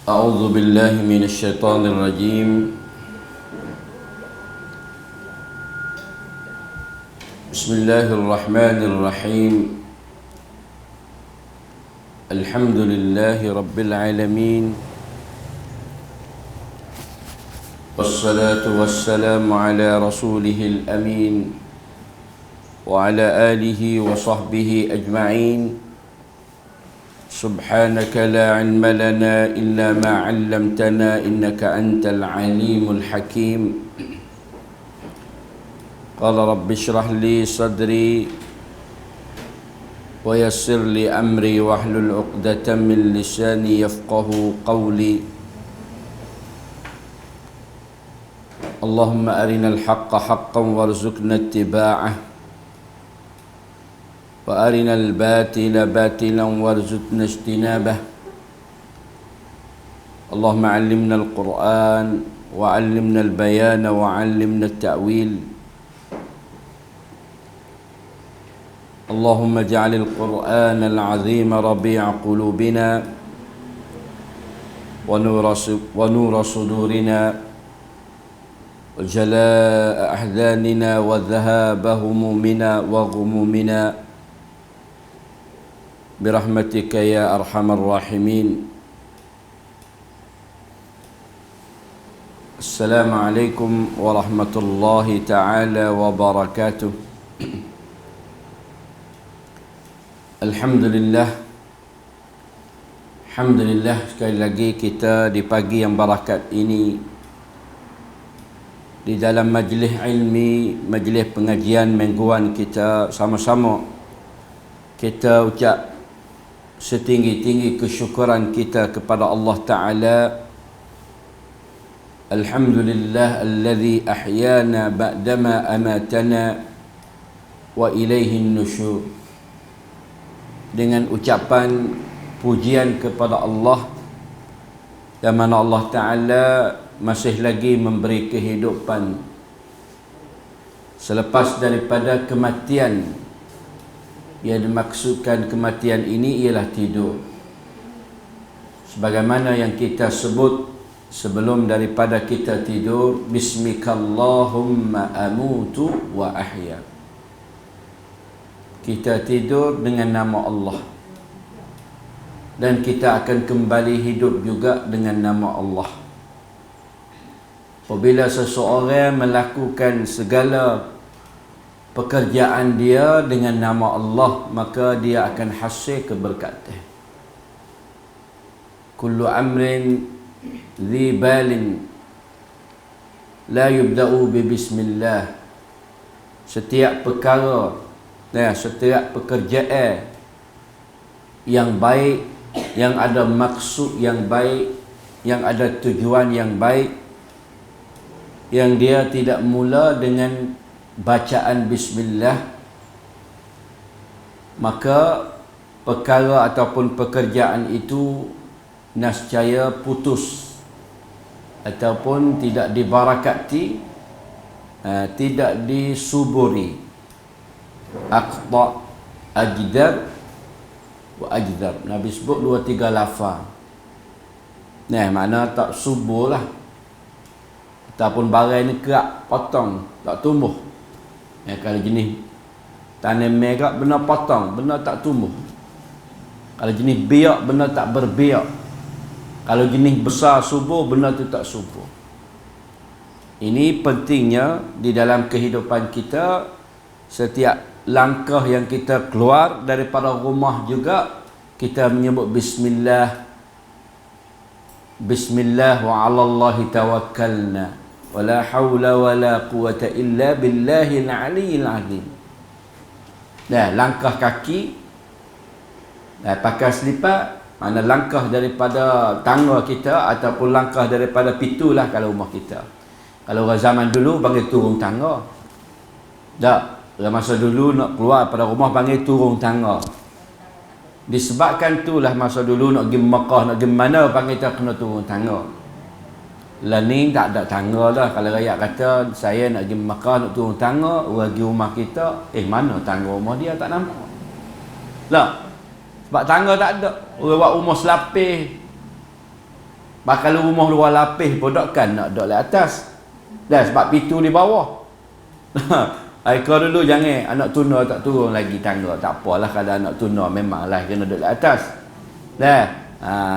أعوذ بالله من الشيطان الرجيم. بسم الله الرحمن الرحيم. الحمد لله رب العالمين، والصلاة والسلام على رسوله الأمين وعلى آله وصحبه أجمعين. سبحانك لا علم لنا إلا ما علمتنا إنك أنت العليم الحكيم. قال رب اشرح لي صدري ويسر لي أمري واحلل عقدة من لساني يفقه قولي. اللهم أرنا الحق حقا وارزقنا اتباعه، وأرنا الباطل باطلا وارزقنا اجتنابه. اللهم علمنا القرآن وعلمنا البيان وعلمنا التأويل. اللهم اجعل القرآن العظيم ربيع قلوبنا ونور صدورنا وجلاء أحزاننا وذهاب همومنا وغمومنا برحمتك يا أرحم الراحمين. السلام عليكم ورحمة الله تعالى وبركاته. Alhamdulillah, Alhamdulillah, sekali lagi kita di pagi yang barakat ini di dalam majlis ilmi, majlis pengajian mingguan kita sama-sama kita ucap setinggi-tinggi kesyukuran kita kepada Allah Ta'ala. Alhamdulillah alladhi ahyana ba'dama amatana wa ilaihin nusyur. Dengan ucapan pujian kepada Allah, yang mana Allah Ta'ala masih lagi memberi kehidupan selepas daripada kematian. Yang dimaksudkan kematian ini ialah tidur, sebagaimana yang kita sebut sebelum daripada kita tidur, Bismikallahumma amutu wa ahya. Kita tidur dengan nama Allah, dan kita akan kembali hidup juga dengan nama Allah. Apabila seseorang melakukan segala pekerjaan dia dengan nama Allah, maka dia akan hasil keberkatan. Kullu amrin dhi balin la yubda'u bi bismillah. Setiap perkara, setiap pekerjaan yang baik, yang ada maksud yang baik, yang ada tujuan yang baik, yang dia tidak mula dengan bacaan bismillah, maka perkara ataupun pekerjaan itu nescaya putus ataupun tidak dibarakati, tidak disuburi. Aqta, ajdar wa ajdar. Nabi sebut 2-3 lafaz. Makna tak subur lah, ataupun barang ni kerak, potong, tak tumbuh. Kalau jenis tanam merah, benar potong, benar tak tumbuh. Kalau jenis biak, benar tak berbiak. Kalau jenis besar subur, benar tu tak subur. Ini pentingnya di dalam kehidupan kita. Setiap langkah yang kita keluar daripada rumah juga kita menyebut bismillah. Bismillah wa 'alallahi tawakkalna wa la haula wa la quwata illa billahil aliyyil azim. Langkah kaki, pakai selipar, mana langkah daripada tangga kita ataupun langkah daripada pitulah kalau rumah kita. Kalau orang zaman dulu panggil turun tangga. Tak. Masa dulu nak keluar pada rumah panggil turun tangga. Disebabkan itulah masa dulu nak pergi Mekah, nak pergi mana, panggil tak kena turun tangga. Lah ni tak ada tangga lah. Kalau rakyat kata saya nak pergi Mekah, nak turun tangga, orang pergi rumah kita, mana tangga rumah dia tak nampak. Lah, sebab tangga tak ada. Orang buat rumah selapis, Kalau rumah luar lapis pun kan nak duduk di atas. Dah sebab pintu di bawah. Kau dulu jangan anak tuna tak turun lagi tangga. Tak apalah kalau anak tuna memanglah kena duduk di atas. Dah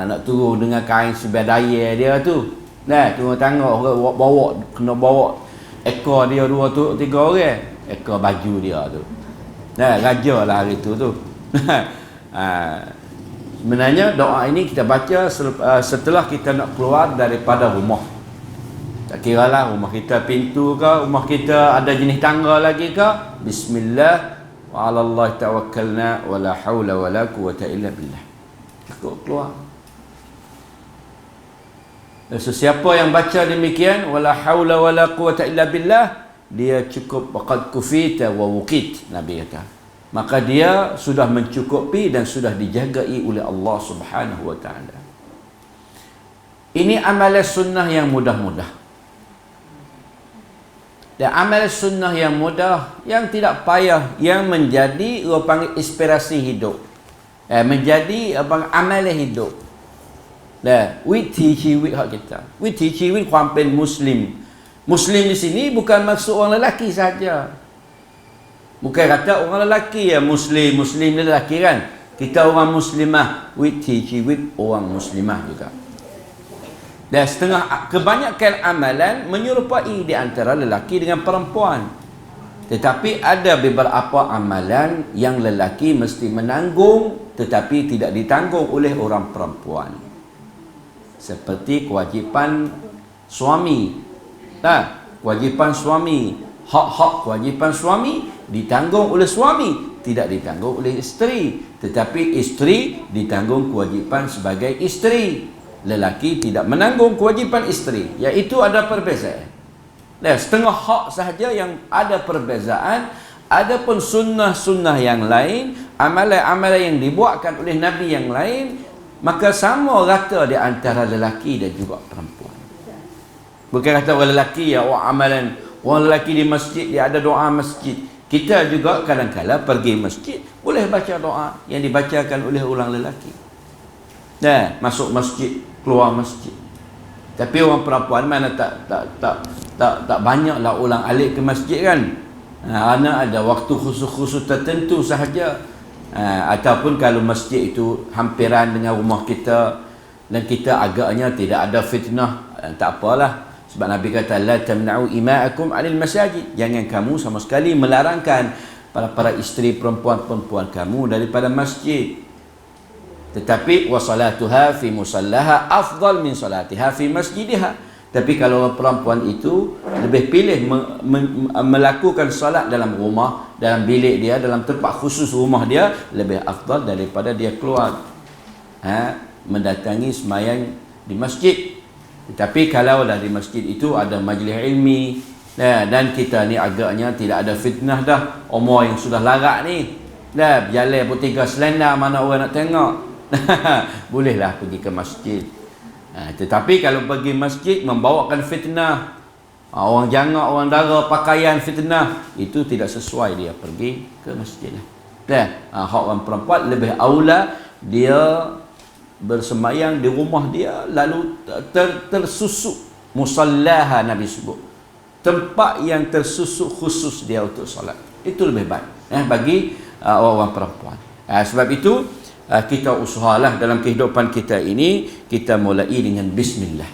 nak turun dengan kain sebadaya dia tu. Dah turun tangga bawa kena bawa ekor dia 2-3 orang. Ekor baju dia tu. Dah raja lah hari tu. Sebenarnya doa ini kita baca setelah kita nak keluar daripada rumah. Tak kira lah rumah kita pintu ke, rumah kita ada jenis tangga lagi ke. Bismillah wa 'ala Allah tawakkalna wa la haula wa la quwwata illa billah. Cukup keluar. Sesiapa yang baca demikian wala haula wala quwwata illa billah, dia cukup waqad kufita wa wuqit, Nabi kata. Maka dia sudah mencukupi dan sudah dijagai oleh Allah Subhanahu wa taala. Ini amalan sunnah yang mudah-mudah. Dan amalan sunnah yang mudah, yang tidak payah, yang menjadi orang panggil inspirasi hidup. Menjadi amalan hidup. Dah, we teach with hak kita. We teach with kuampin Muslim. Muslim di sini bukan maksud orang lelaki saja. Bukan kata orang lelaki ya Muslim ni lelaki kan. Kita orang Muslimah, we teach with orang Muslimah juga. Dan kebanyakan amalan menyerupai di antara lelaki dengan perempuan. Tetapi ada beberapa amalan yang lelaki mesti menanggung tetapi tidak ditanggung oleh orang perempuan. Seperti kewajipan suami. Kewajipan suami, hak-hak kewajipan suami ditanggung oleh suami, tidak ditanggung oleh isteri. Tetapi isteri ditanggung kewajipan sebagai isteri. Lelaki tidak menanggung kewajipan isteri. Iaitu ada perbezaan. Dan setengah hak sahaja yang ada perbezaan. Adapun sunnah-sunnah yang lain, amalan-amalan yang dibuatkan oleh Nabi yang lain, maka sama rata di antara lelaki dan juga perempuan. Bukan kata orang lelaki ya, amalan orang lelaki di masjid dia ada doa masjid. Kita juga kadang-kadang pergi masjid boleh baca doa yang dibacakan oleh orang lelaki. Nah, masuk masjid, keluar masjid. Tapi orang perempuan mana tak banyaklah orang alik ke masjid kan. Kerana ada waktu khusus-khusus tertentu sahaja. Ataupun kalau masjid itu hampiran dengan rumah kita dan kita agaknya tidak ada fitnah, tak apalah. Sebab Nabi kata la tamna'u ima'akum 'anil masajid. Jangan kamu sama sekali melarangkan para isteri perempuan-perempuan kamu daripada masjid. Tetapi wa salatuha fi musallaha afdal min salatiha fi masjidiha. Tapi kalau perempuan itu lebih pilih melakukan solat dalam rumah, dalam bilik dia, dalam tempat khusus rumah dia, lebih afdal daripada dia keluar mendatangi sembahyang di masjid. Tetapi kalau dah di masjid itu ada majlis ilmi dan kita ni agaknya tidak ada fitnah dah, umur yang sudah larat ni dah berjalan pun 3 selendang mana orang nak tengok. Bolehlah pergi ke masjid. Tetapi kalau pergi masjid membawakan fitnah, orang jangak, orang dara, pakaian fitnah, itu tidak sesuai dia pergi ke masjid lah. Hak orang perempuan lebih aula dia bersembahyang di rumah dia, lalu tersusuk musallaha, Nabi sebut tempat yang tersusuk khusus dia untuk solat. Itu lebih baik bagi orang perempuan. Sebab itu kita usahalah dalam kehidupan kita ini, kita mulai dengan bismillah.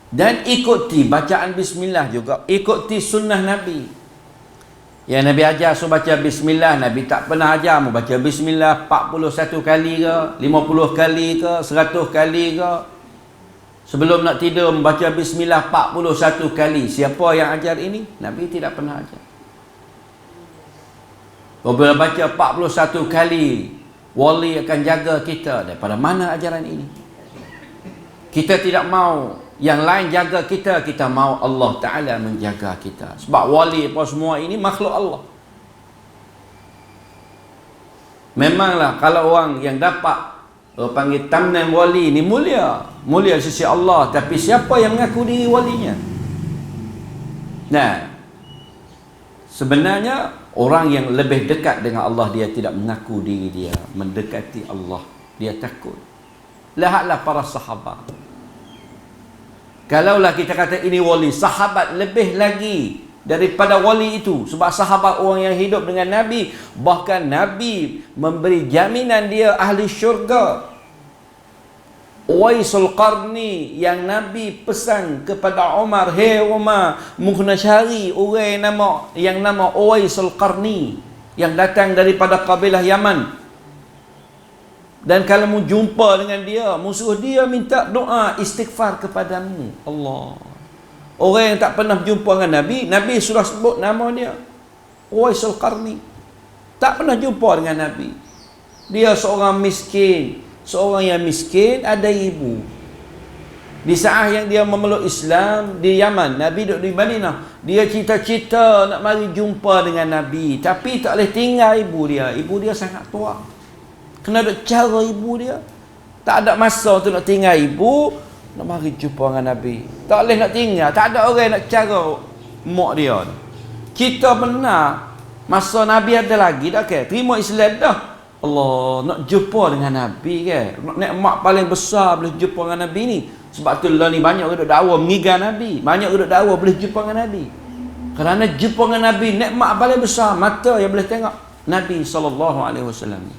Dan ikuti bacaan bismillah juga, ikuti sunnah Nabi. Yang Nabi ajar suruh baca bismillah, Nabi tak pernah ajar mu baca bismillah 41 kali ke, 50 kali ke, 100 kali ke. Sebelum nak tidur membaca bismillah 41 kali. Siapa yang ajar ini? Nabi tidak pernah ajar. Apabila baca 41 kali, wali akan jaga kita. Daripada mana ajaran ini? Kita tidak mau yang lain jaga kita, kita mau Allah Ta'ala menjaga kita. Sebab wali apa semua ini makhluk Allah. Memanglah kalau orang yang dapat panggil tamnan wali ni mulia sisi Allah, tapi siapa yang mengaku diri walinya? Nah, sebenarnya orang yang lebih dekat dengan Allah, dia tidak mengaku diri dia mendekati Allah, dia takut. Lihatlah para sahabat. Kalaulah kita kata ini wali, sahabat lebih lagi daripada wali itu. Sebab sahabat orang yang hidup dengan Nabi. Bahkan Nabi memberi jaminan dia ahli syurga. Uwaisul Qarni yang Nabi pesan kepada Umar, "Hei Umar, mu kena cari orang yang nama Uwaisul Qarni yang datang daripada kabilah Yaman. Dan kalau mu jumpa dengan dia, mu suruh dia minta doa istighfar kepadamu." Allah. Orang yang tak pernah jumpa dengan Nabi, Nabi sudah sebut nama dia, Uwaisul Qarni. Tak pernah jumpa dengan Nabi. Dia seorang miskin. Seorang yang miskin, ada ibu. Di saat yang dia memeluk Islam di Yaman, Nabi duduk di Madinah, dia cita-cita nak mari jumpa dengan Nabi, tapi tak boleh tinggal ibu dia. Ibu dia sangat tua. Kena duk cara ibu dia. Tak ada masa untuk nak tinggal ibu, nak mari jumpa dengan Nabi. Tak boleh nak tinggal. Tak ada orang nak cara mak dia. Kita benar, masa Nabi ada lagi dah ke? Terima Islam dah. Allah, nak jumpa dengan Nabi ke? Nikmat paling besar boleh jumpa dengan Nabi ni. Sebab tu lah ni banyak orang duk dakwa mengigat Nabi. Banyak orang duk dakwa boleh jumpa dengan Nabi. Kerana jumpa dengan Nabi, nikmat paling besar mata yang boleh tengok Nabi SAW ni.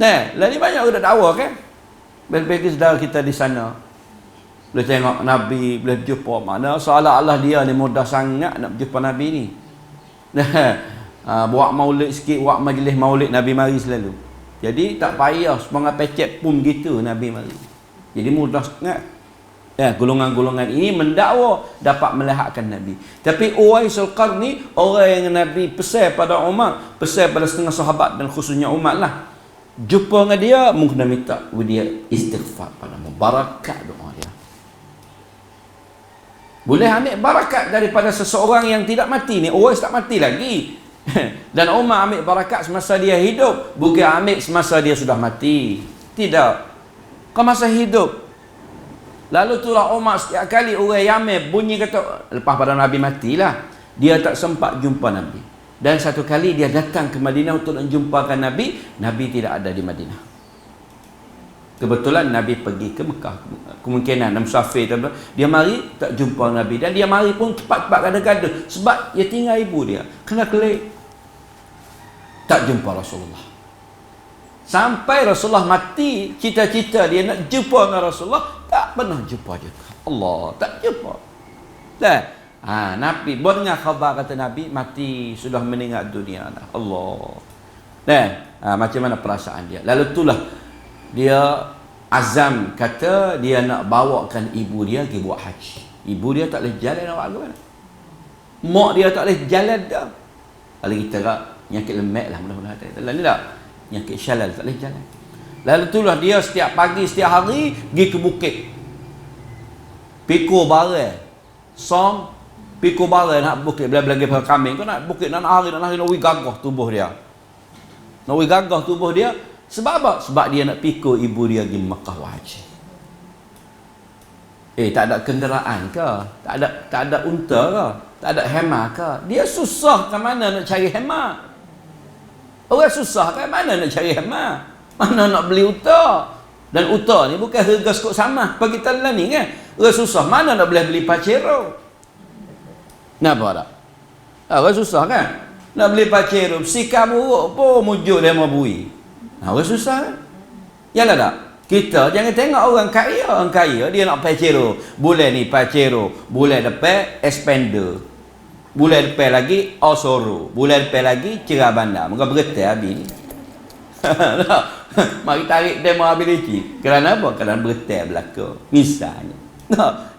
Nah, lah ni banyak orang duk dakwa kan? Bagi saudara kita di sana boleh tengok Nabi, boleh jumpa. Mana seolah-olah dia ni mudah sangat nak jumpa Nabi ni. Buat maulid sikit, buat majlis maulid Nabi mari selalu. Jadi tak payah semangat pecek pun gitu Nabi mari. Jadi mudah sangat. Ya, golongan-golongan ini mendakwa dapat melihatkan Nabi. Tapi Uwaisul Qarni, orang yang Nabi pesan pada Umar, pesan pada setengah sahabat dan khususnya Umar lah. Jumpa dengan dia, mungkin minta dia istighfar pada barakat doa dia. Boleh ambil barakat daripada seseorang yang tidak mati ni. Uwais tak mati lagi. Dan Umar ambil barakat semasa dia hidup, bukan ambil semasa dia sudah mati. Tidak. Kau masa hidup. Lalu itulah Umar setiap kali orang Yaman bunyi kata, lepas pada Nabi matilah, dia tak sempat jumpa Nabi. Dan satu kali dia datang ke Madinah untuk nak jumpakan Nabi, Nabi tidak ada di Madinah. Kebetulan Nabi pergi ke Mekah. Kemungkinan musafir dia mari tak jumpa Nabi. Dan dia mari pun cepat-cepat gada-gada. Sebab dia tinggal ibu dia. Kena kelik. Tak jumpa Rasulullah. Sampai Rasulullah mati, cita-cita dia nak jumpa dengan Rasulullah, tak pernah jumpa juga. Allah, tak jumpa. Dah. Nabi baru dengar khabar kata Nabi mati, sudah meninggal dunia dah. Allah. Dah. Macam mana perasaan dia? Lalu itulah dia azam kata dia nak bawakan ibu dia pergi buat haji. Ibu dia tak boleh jalan nak buat ke mana? Mak dia tak boleh jalan dah. Kalau kita tak nyakit lemak lah mudah-mudahan. Dalam ni tak nyakit syalal tak boleh jalan. Lalu itulah dia setiap pagi setiap hari pergi ke bukit. Pikul barang. Som pikul barang nak bukit belagi pada kambing. Kau nak bukit nak hari nak gagah tubuh dia. Nak gagah tubuh dia. Sebab apa? Sebab dia nak pikul ibu dia pergi Mekah haji. Tak ada kenderaan ke? Tak ada unta ke? Tak ada hemah ke? Dia susah ke mana nak cari hemah? Orang susah ke mana nak cari hemah? Mana nak beli unta? Dan unta ni bukan harga skop sama bagi kita ni kan? Orang susah mana nak boleh beli pacero? Kenapa tak? Orang susah kan? Nak beli pacero, sikap buruk pun mujuk dia mau bui. Orang susah kan? Yalah tak? Kita jangan tengok orang kaya dia nak pacero. Bulan ni pacero, bulan depan expander. Bulan depan lagi Osoro, bulan depan lagi Cerah Bandar. Muka bergetar habis ni. Mari tarik demo habis lagi. Kerana apa? Kerana bergetar belaka. Misalnya.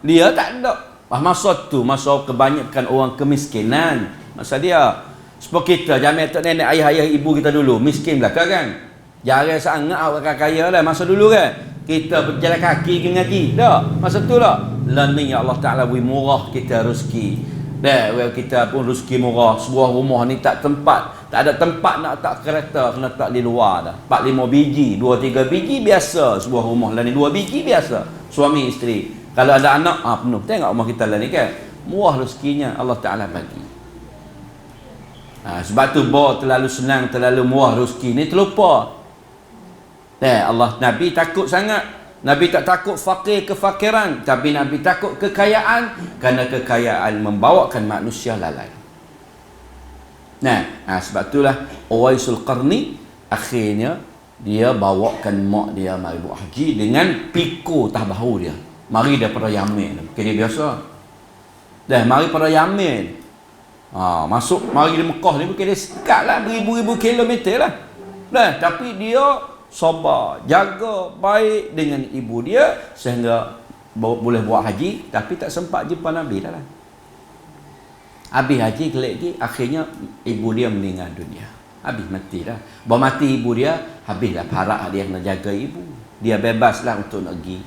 Dia tak ada. Masa tu masa kebanyakan orang kemiskinan. Masa dia sebab kita jamin tok nenek ayah ibu kita dulu miskin belaka kan. Jarang sangat orang kaya lah masa dulu kan. Kita berjalan kaki ke ngaji. Tak? Masa tu lah. Learning ya Allah Ta'ala beri murah kita rezeki. Dah, kita pun rezeki murah. Sebuah rumah ni tak tempat. Tak ada tempat nak letak kereta. Kena letak di luar dah. 4-5 biji. 2-3 biji biasa. Sebuah rumah lah ni 2 biji biasa. Suami isteri. Kalau ada anak, penuh. Tengok rumah kita lah ni kan. Murah rezekinya Allah Ta'ala bagi. Sebab tu terlalu senang, terlalu murah rezeki ni terlupa. Allah Nabi takut sangat Nabi tak takut fakir kefakiran, tapi Nabi takut kekayaan, kerana kekayaan membawakan manusia lalai. Nah, sebab itulah Uwaisul Qarni akhirnya dia bawakan mak dia mari buat haji dengan pikul tah bahu dia. Mari daripada Yaman. Bukan dia biasa. Dah mari pada Yaman. Masuk mari di Mekah ni bukan dia sekat lah beribu-ribu kilometer lah. Dah, tapi dia sabar, jaga baik dengan ibu dia sehingga boleh buat haji, tapi tak sempat jumpa Nabi dah lah. Habis haji kelik lagi, akhirnya ibu dia meninggal dunia. Habis mati dah. Bawa mati ibu dia, habislah parak dia nak jaga ibu. Dia bebaslah untuk nak pergi.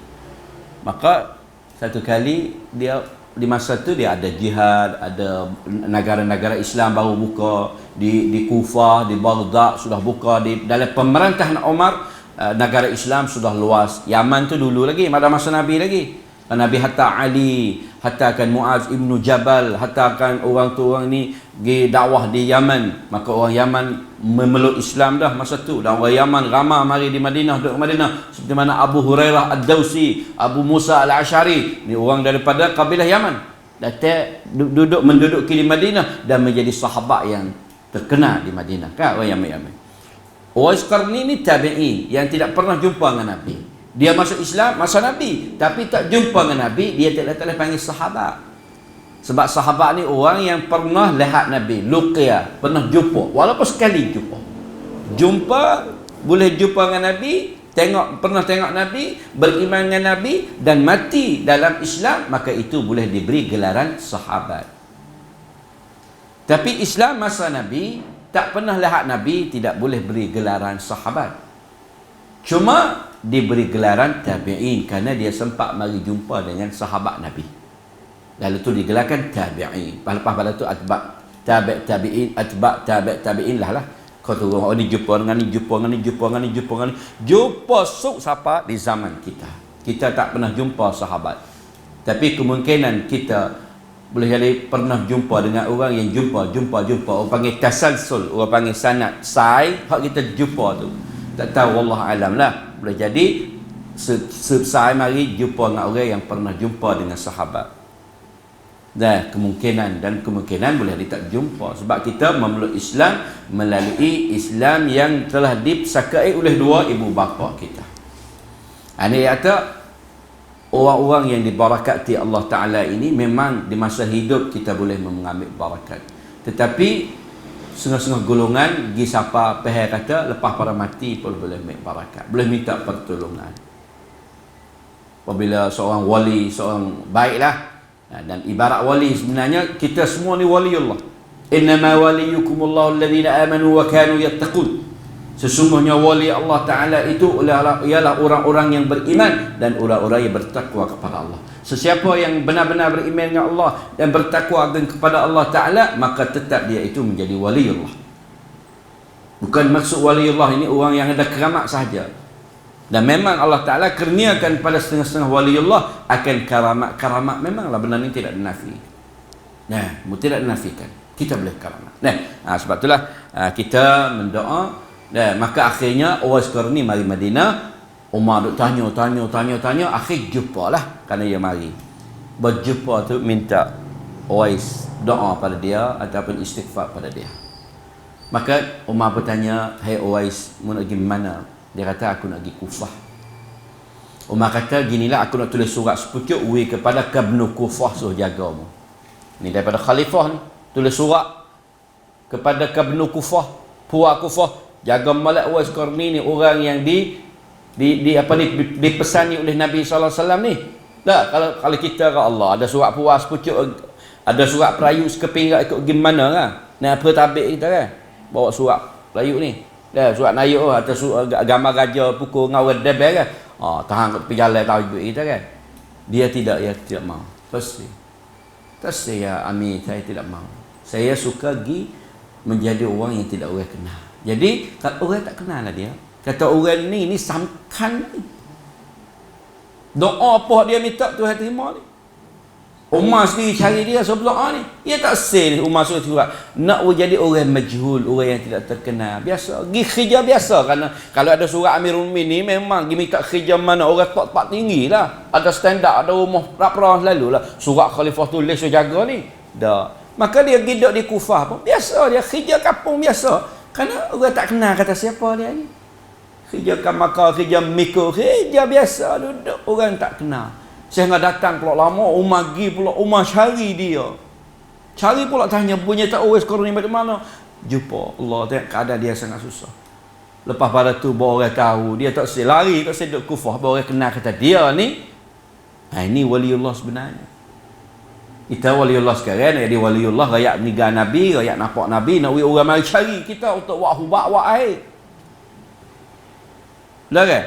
Maka satu kali dia di masa tu dia ada jihad, ada negara-negara Islam baru buka di Kufah, di Baghdad sudah buka, di dalam pemerintahan Umar negara Islam sudah luas. Yaman tu dulu lagi, pada masa Nabi lagi. Nabi hatta Ali, hattakan Muaz ibnu Jabal, hattakan orang tu orang ni pergi dakwah di Yaman. Maka orang Yaman memeluk Islam dah masa tu, dan orang Yaman ramai mari di Madinah, duduk Madinah, seperti mana Abu Hurairah Ad-Dawsi, Abu Musa Al-Ash'ari, ni orang daripada kabilah Yaman, datang menduduki di Madinah dan menjadi sahabat yang terkenal di Madinah kan, orang Yaman. Uwais Qarni ni tabi'in yang tidak pernah jumpa dengan Nabi. Dia masuk Islam masa Nabi, tapi tak jumpa dengan Nabi. Dia tak panggil sahabat. Sebab sahabat ni orang yang pernah lihat Nabi, luqiyah, pernah jumpa, walaupun sekali jumpa, boleh jumpa dengan Nabi, pernah tengok Nabi, beriman dengan Nabi dan mati dalam Islam, maka itu boleh diberi gelaran sahabat. Tapi Islam masa Nabi tak pernah lihat Nabi, tidak boleh beri gelaran sahabat. Cuma diberi gelaran tabi'in kerana dia sempat mari jumpa dengan sahabat Nabi. Lalu tu digelarkan tabi'in. Lepas pada tu atba' tabi'in, atba' tabi'in lah. Kau tu orang ni jumpa dengan ni, jumpa dengan ni, jumpa dengan ni, jumpa dengan ni. Jumpa suk siapa di zaman kita. Kita tak pernah jumpa sahabat. Tapi kemungkinan kita boleh jadi pernah jumpa dengan orang yang jumpa. Orang panggil tasalsul, orang panggil sanad. Hak kita jumpa tu. Tak tahu, wallah alam lah. Boleh jadi saya mari jumpa dengan orang yang pernah jumpa dengan sahabat. Kemungkinan boleh dia tak jumpa, sebab kita memeluk Islam melalui Islam yang telah disakai oleh dua ibu bapa kita. Ini kata orang-orang yang dibarakati Allah Ta'ala ini memang di masa hidup kita boleh mengambil barakat. Tetapi setengah-setengah golongan pergi siapa pihak kata lepas pada mati pun boleh ambil barakat, boleh minta pertolongan. Apabila seorang wali, seorang baiklah, dan ibarat wali sebenarnya kita semua ni wali Allah. Innama waliyukumullahu alladhina amanu wa kanu yattaqun. Sesungguhnya wali Allah Ta'ala itu ialah orang-orang yang beriman dan orang-orang yang bertakwa kepada Allah. Sesiapa yang benar-benar beriman dengan Allah dan bertakwa kepada Allah Ta'ala, maka tetap dia itu menjadi wali Allah. Bukan maksud wali Allah ini orang yang ada keramat sahaja. Dan memang Allah Ta'ala kurniakan pada setengah-setengah wali Allah akan karamat. Memanglah benar ini tidak dinafi. Tidak dinafikan. Kita boleh karamat. Sebab itulah kita mendoa. Maka akhirnya Uwais Qarni mari Madinah. Umar duk tanya. Akhir jumpa lah. Kerana dia mari. Berjumpa tu minta Uwais doa pada dia ataupun istighfar pada dia. Maka Umar bertanya, hai Uwais, mau nak pergi mana? Dia kata, aku nak pergi Kufah. Umar kata, ginilah aku nak tulis surat sepucuk kepada Kabnu Kufah, suruh jagamu. Ni daripada khalifah ni. Tulis surat kepada Kabnu Kufah, Puak Kufah, jaga Malik Uwais Qarni ni orang yang dipesani oleh Nabi SAW ni. Kalau kita ke Allah, ada surat puas pucuk, ada surat perayu sekeping ikut gimana kan? Nak apa tabik kita kan? Bawa surat perayu ni. Surat nayuk atau gambar gajah pukul ngawal debel kan? Tahan pergi jalan tahu kita kan? Dia tidak mau. Terus ya Amir, saya tidak mau. Saya suka pergi menjadi orang yang tidak orang kenal. Jadi orang tak kenal lah dia. Kata orang ni samkan ni. Doa apa dia minta Tuhan terima ni. Umar sendiri cari dia sebelah ni. Dia tak say ni Umar surat. Nak jadi orang majhul, orang yang tidak terkenal. Biasa, pergi kerja biasa. Kerana kalau ada surat Amirul Mukminin ni memang pergi minta kerja mana orang tak tinggi lah. Ada standard, ada rumah rapra selalu lah. Surat khalifah tulis so jaga ni. Dah. Maka dia hidup di Kufah pun biasa, dia kerja kampung biasa. Kerana orang tak kenal kata siapa dia ni. Kerja kamaka, kerja mikro, kerja biasa duduk orang tak kenal. Sehingga datang pula lama, Umar pergi pula, Umar cari dia. Cari pula tanya, punya tak always korang ni macam mana? Jumpa Allah, tengok keadaan dia sangat susah. Lepas pada tu, baru orang tahu, dia tak sedih lari, tak sedih duduk Kufah, baru orang kenal kata dia ni, ini waliullah sebenarnya. Kita waliullah sekarang, jadi waliullah, rakyat meninggal Nabi, rakyat nampak Nabi, nak orang mari cari kita untuk buat hubak, buat air. Betul kan?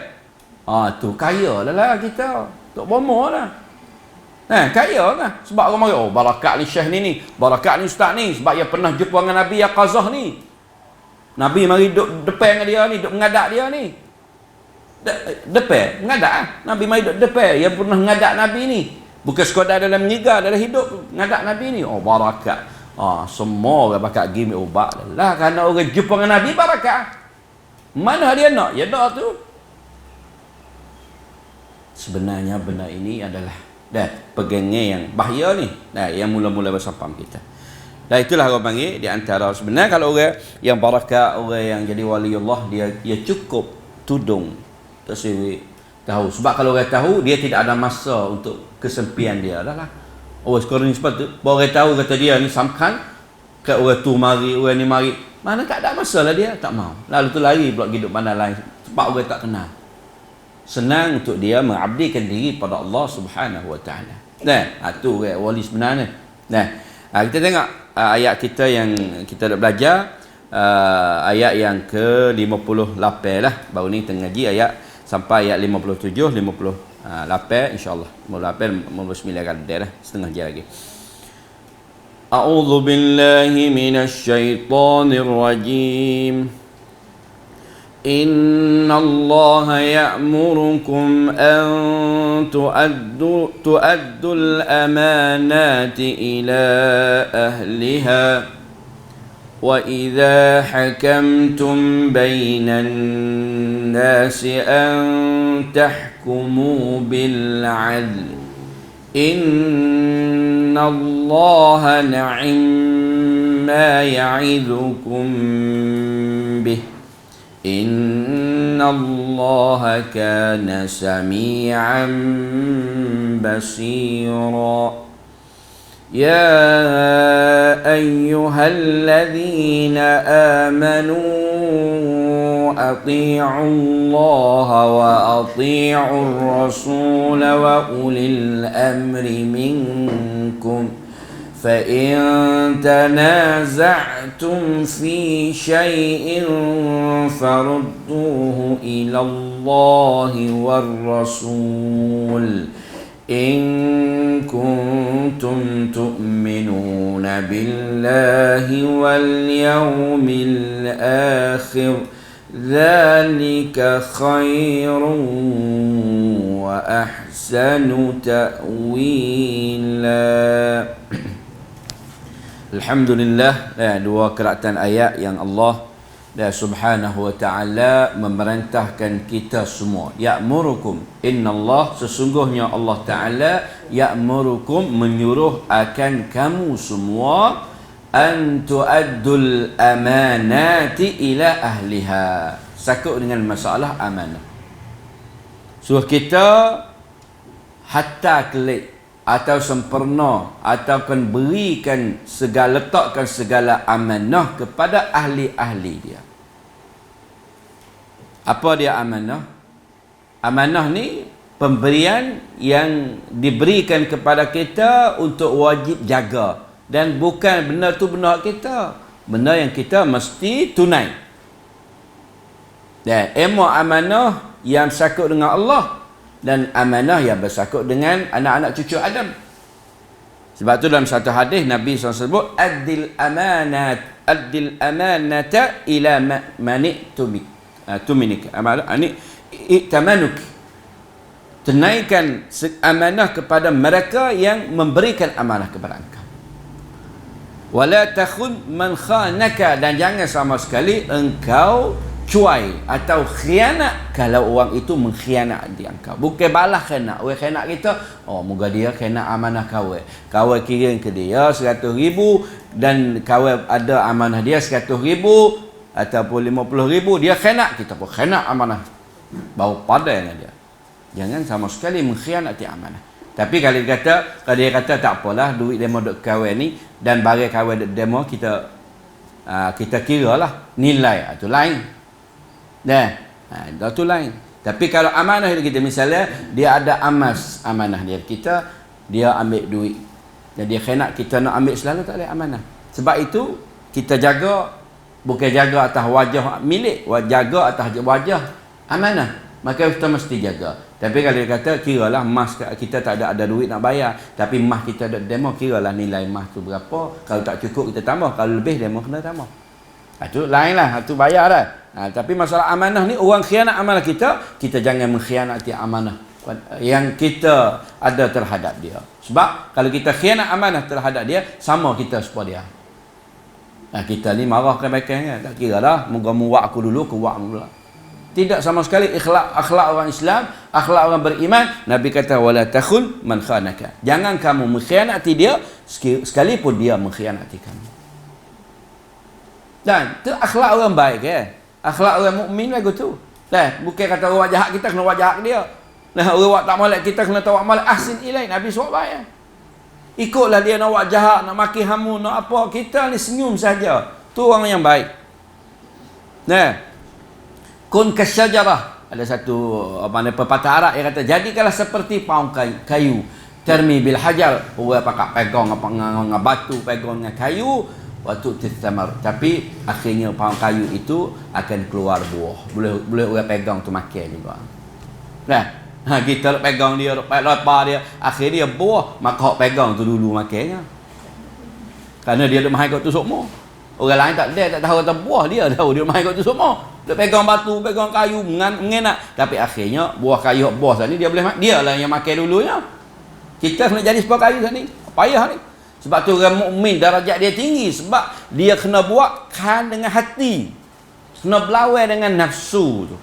Tu kaya lah kita. Tak bomo lah. Kaya lah. Sebab orang mari, barakat ni syekh ni, barakat ni ustaz ni. Sebab dia pernah jumpa dengan Nabi Yaqazah ni. Nabi mari duduk depan dengan dia ni, duduk mengadak dia ni. Depan? Mengadak. Nabi mari duduk depan. Dia pernah mengadak Nabi ni. Bukan sekadar dalam menyigar, dalam hidup. Mengadak Nabi ni. Barakat. Semua orang bakat gimik ubat lah. Kerana orang jumpa dengan Nabi, barakat. Mana dia nak? Ya nak tu. Sebenarnya benda ini adalah pegangnya yang bahaya ni, yang mula-mula bersampam kita. Dan itulah orang panggil di antara sebenarnya kalau orang yang barakat, orang yang jadi waliullah, dia cukup tudung tersebut tahu. Sebab kalau orang tahu, dia tidak ada masa untuk kesempian dia dah lah. Sekarang ni sebab tu baru orang tahu kata dia ni samkan kat orang tu mari, orang ni mari, mana tak ada masa lah dia tak mau. Lalu tu lari pula hidup mana lain sebab orang tak kenal. Senang untuk dia mengabdikan diri pada Allah Subhanahu Wa Taala. Itu wali sebenarnya. Kita tengok ayat kita yang kita dah belajar, ayat yang ke-58 lah. Baru ni tengah ngaji ayat sampai ayat 57, 58 insya-Allah. 58, 59 kan dah setengah jam lagi. A'udzu billahi minasy syaithanir rajim. إن الله يأمركم أن تؤدوا الأمانات إلى أهلها وإذا حكمتم بين الناس أن تحكموا بالعدل إن الله نعم ما يعظكم به إن الله كان سميعا بصيرا يا أيها الذين آمنوا أطيعوا الله وأطيعوا الرسول وأولي الأمر منكم فإن تنازعتم في شيء فردوه إلى الله والرسول إن كنتم تؤمنون بالله واليوم الآخر ذلك خير وأحسن تأويلا. Alhamdulillah, dua keratan ayat yang Allah Subhanahu wa ta'ala memerintahkan kita semua. Ya'murukum, innallah, sesungguhnya Allah ta'ala ya'murukum, menyuruh akan kamu semua an tu'addul amanati ila ahliha, sakut dengan masalah amanah. Suruh kita hatta kelik atau sempurna ataupun berikan segala, letakkan segala amanah kepada ahli-ahli dia. Apa dia amanah? Amanah ni pemberian yang diberikan kepada kita untuk wajib jaga, dan bukan benda tu benda kita, benda yang kita mesti tunai. Dan amanah yang bersangkut dengan Allah, dan amanah yang bersangkut dengan anak-anak cucu Adam. Sebab tu dalam satu hadis Nabi SAW sebut addil amanata ila manik tuminik. Amanah ini i'tamanuk. Tunaikan amanah kepada mereka yang memberikan amanah kepada engkau. Wala takhun man khanaka, dan jangan sama sekali engkau cuai atau khianat kalau orang itu mengkhianati engkau. Bukan balas khianat. Orang khianat kita, oh moga dia khianat amanah kawan. Kawan kirim ke dia 100,000 dan kawan ada amanah dia 100,000 ataupun 50,000, dia khianat, kita pun khianat amanah. Bau padai dengan dia. Jangan sama sekali mengkhianati amanah. Tapi kalau dia kata tak apalah, duit demo duk kawan ni dan barang kawan duk demo, kita kira lah nilai itu lain. Itu lain. Tapi kalau amanah kita, misalnya dia ada amanah dia kita, dia ambil duit dan dia khianat, kita nak ambil selalu, tak boleh amanah. Sebab itu kita jaga, bukan jaga atas wajah milik, jaga atas wajah amanah. Maka kita mesti jaga. Tapi kalau dia kata, kiralah mas kita tak ada duit nak bayar, tapi mas kita ada demo, kiralah nilai mas tu berapa. Kalau tak cukup kita tambah, kalau lebih demo kena tambah. Itu lain lah, itu bayar dah. Tapi masalah amanah ni, orang khianat amanah kita jangan mengkhianati amanah yang kita ada terhadap dia. Sebab kalau kita khianat amanah terhadap dia, sama kita sepa dia. Kita ni marah kebaikannya, tak kira dah, moga muak aku dulu, aku buat pula. Tidak sama sekali akhlak orang Islam, akhlak orang beriman. Nabi kata wala takhun man khanaka. Jangan kamu mengkhianati dia sekalipun dia mengkhianati kamu. Dan itu akhlak orang baik akhlak orang mukmin lagu tu. Bukan kata orang jahat kita kena buat jahat dia. Orang buat tak molek kita kena tahu molek. Ahsin ilai, Nabi suruh baik. Ikutlah dia nak buat jahat, nak maki hamu, nak apa, kita ni senyum saja. Tu orang yang baik. Kun kasyajarah, ada satu pepatah Arab yang kata, jadikanlah seperti paung kayu, termi bil hajar, orang pakai pegang dengan batu, pegang dengan kayu, waktu titamar, tapi akhirnya paung kayu itu akan keluar buah. Boleh orang pegang tu makan juga. Kita pegang dia, lepas dia, akhirnya dia buah, maka pegang tu dulu makannya. Kerana dia duk makan kat tu semua. Orang lain tak tahu kata buah, dia tahu dia makan kat tu semua. Dia pegang batu, pegang kayu, mengenak. Tapi akhirnya buah kayu buah tadi dia boleh dia lah yang makan dulunya. Kita kena jadi sebuah kayu tadi. Payah ni. Sebab tu orang mukmin darajat dia tinggi, sebab dia kena buat kan dengan hati. Kena berlawan dengan nafsu tu.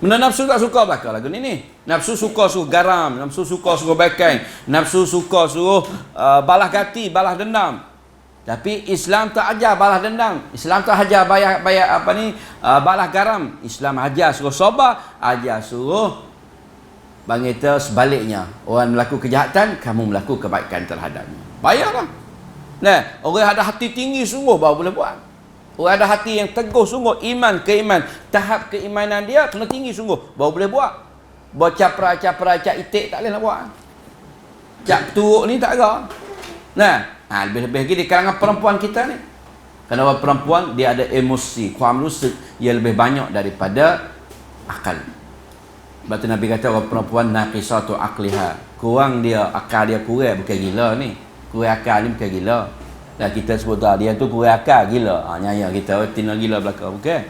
Benda nafsu tak suka belakang lagu ni. Nafsu suka suruh garam, nafsu suka suruh bakang, nafsu suka suruh balas gati, balas dendam. Tapi Islam tak ajar balas dendam. Islam tak ajar balas garam. Islam ajar suruh sabar, ajar suruh bangita sebaliknya. Orang melakukan kejahatan, kamu melakukan kebaikan terhadapnya. Bayarlah. Orang ada hati tinggi sungguh baru boleh buat. Orang ada hati yang teguh sungguh, keiman, tahap keimanan dia kena tinggi sungguh baru boleh buat. Buat capra itik tak boleh nak buat. Cap turuk ni tak ada. Lebih-lebih lagi di kalangan perempuan kita ni. Kerana orang perempuan dia ada emosi, kuam rusuk yang lebih banyak daripada akal. Sebab tu Nabi kata orang perempuan naqisatu aqliha. Kurang dia, akal dia kurang, bukan gila ni. Kurang akal ni bukan gila. Dan kita sebut dia tu kurang akal, gila. Nyaya kita tina gila belaka, bukan.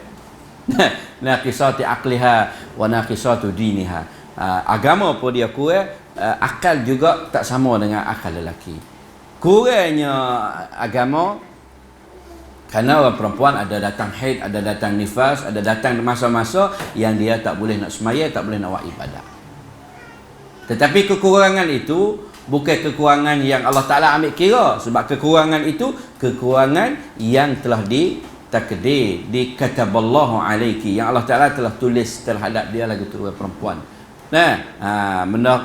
Naqisatu aqliha wa naqisatu diniha. Agama pun dia kurang, akal juga tak sama dengan akal lelaki. Kurangnya agama kerana orang perempuan ada datang haid, ada datang nifas, ada datang masa-masa yang dia tak boleh nak semaya, tak boleh nak buat ibadah. Tetapi kekurangan itu bukan kekurangan yang Allah Ta'ala ambil kira. Sebab kekurangan itu kekurangan yang telah ditakdir, dikataballahu alaiki, yang Allah Ta'ala telah tulis terhadap dia lagu tu orang perempuan.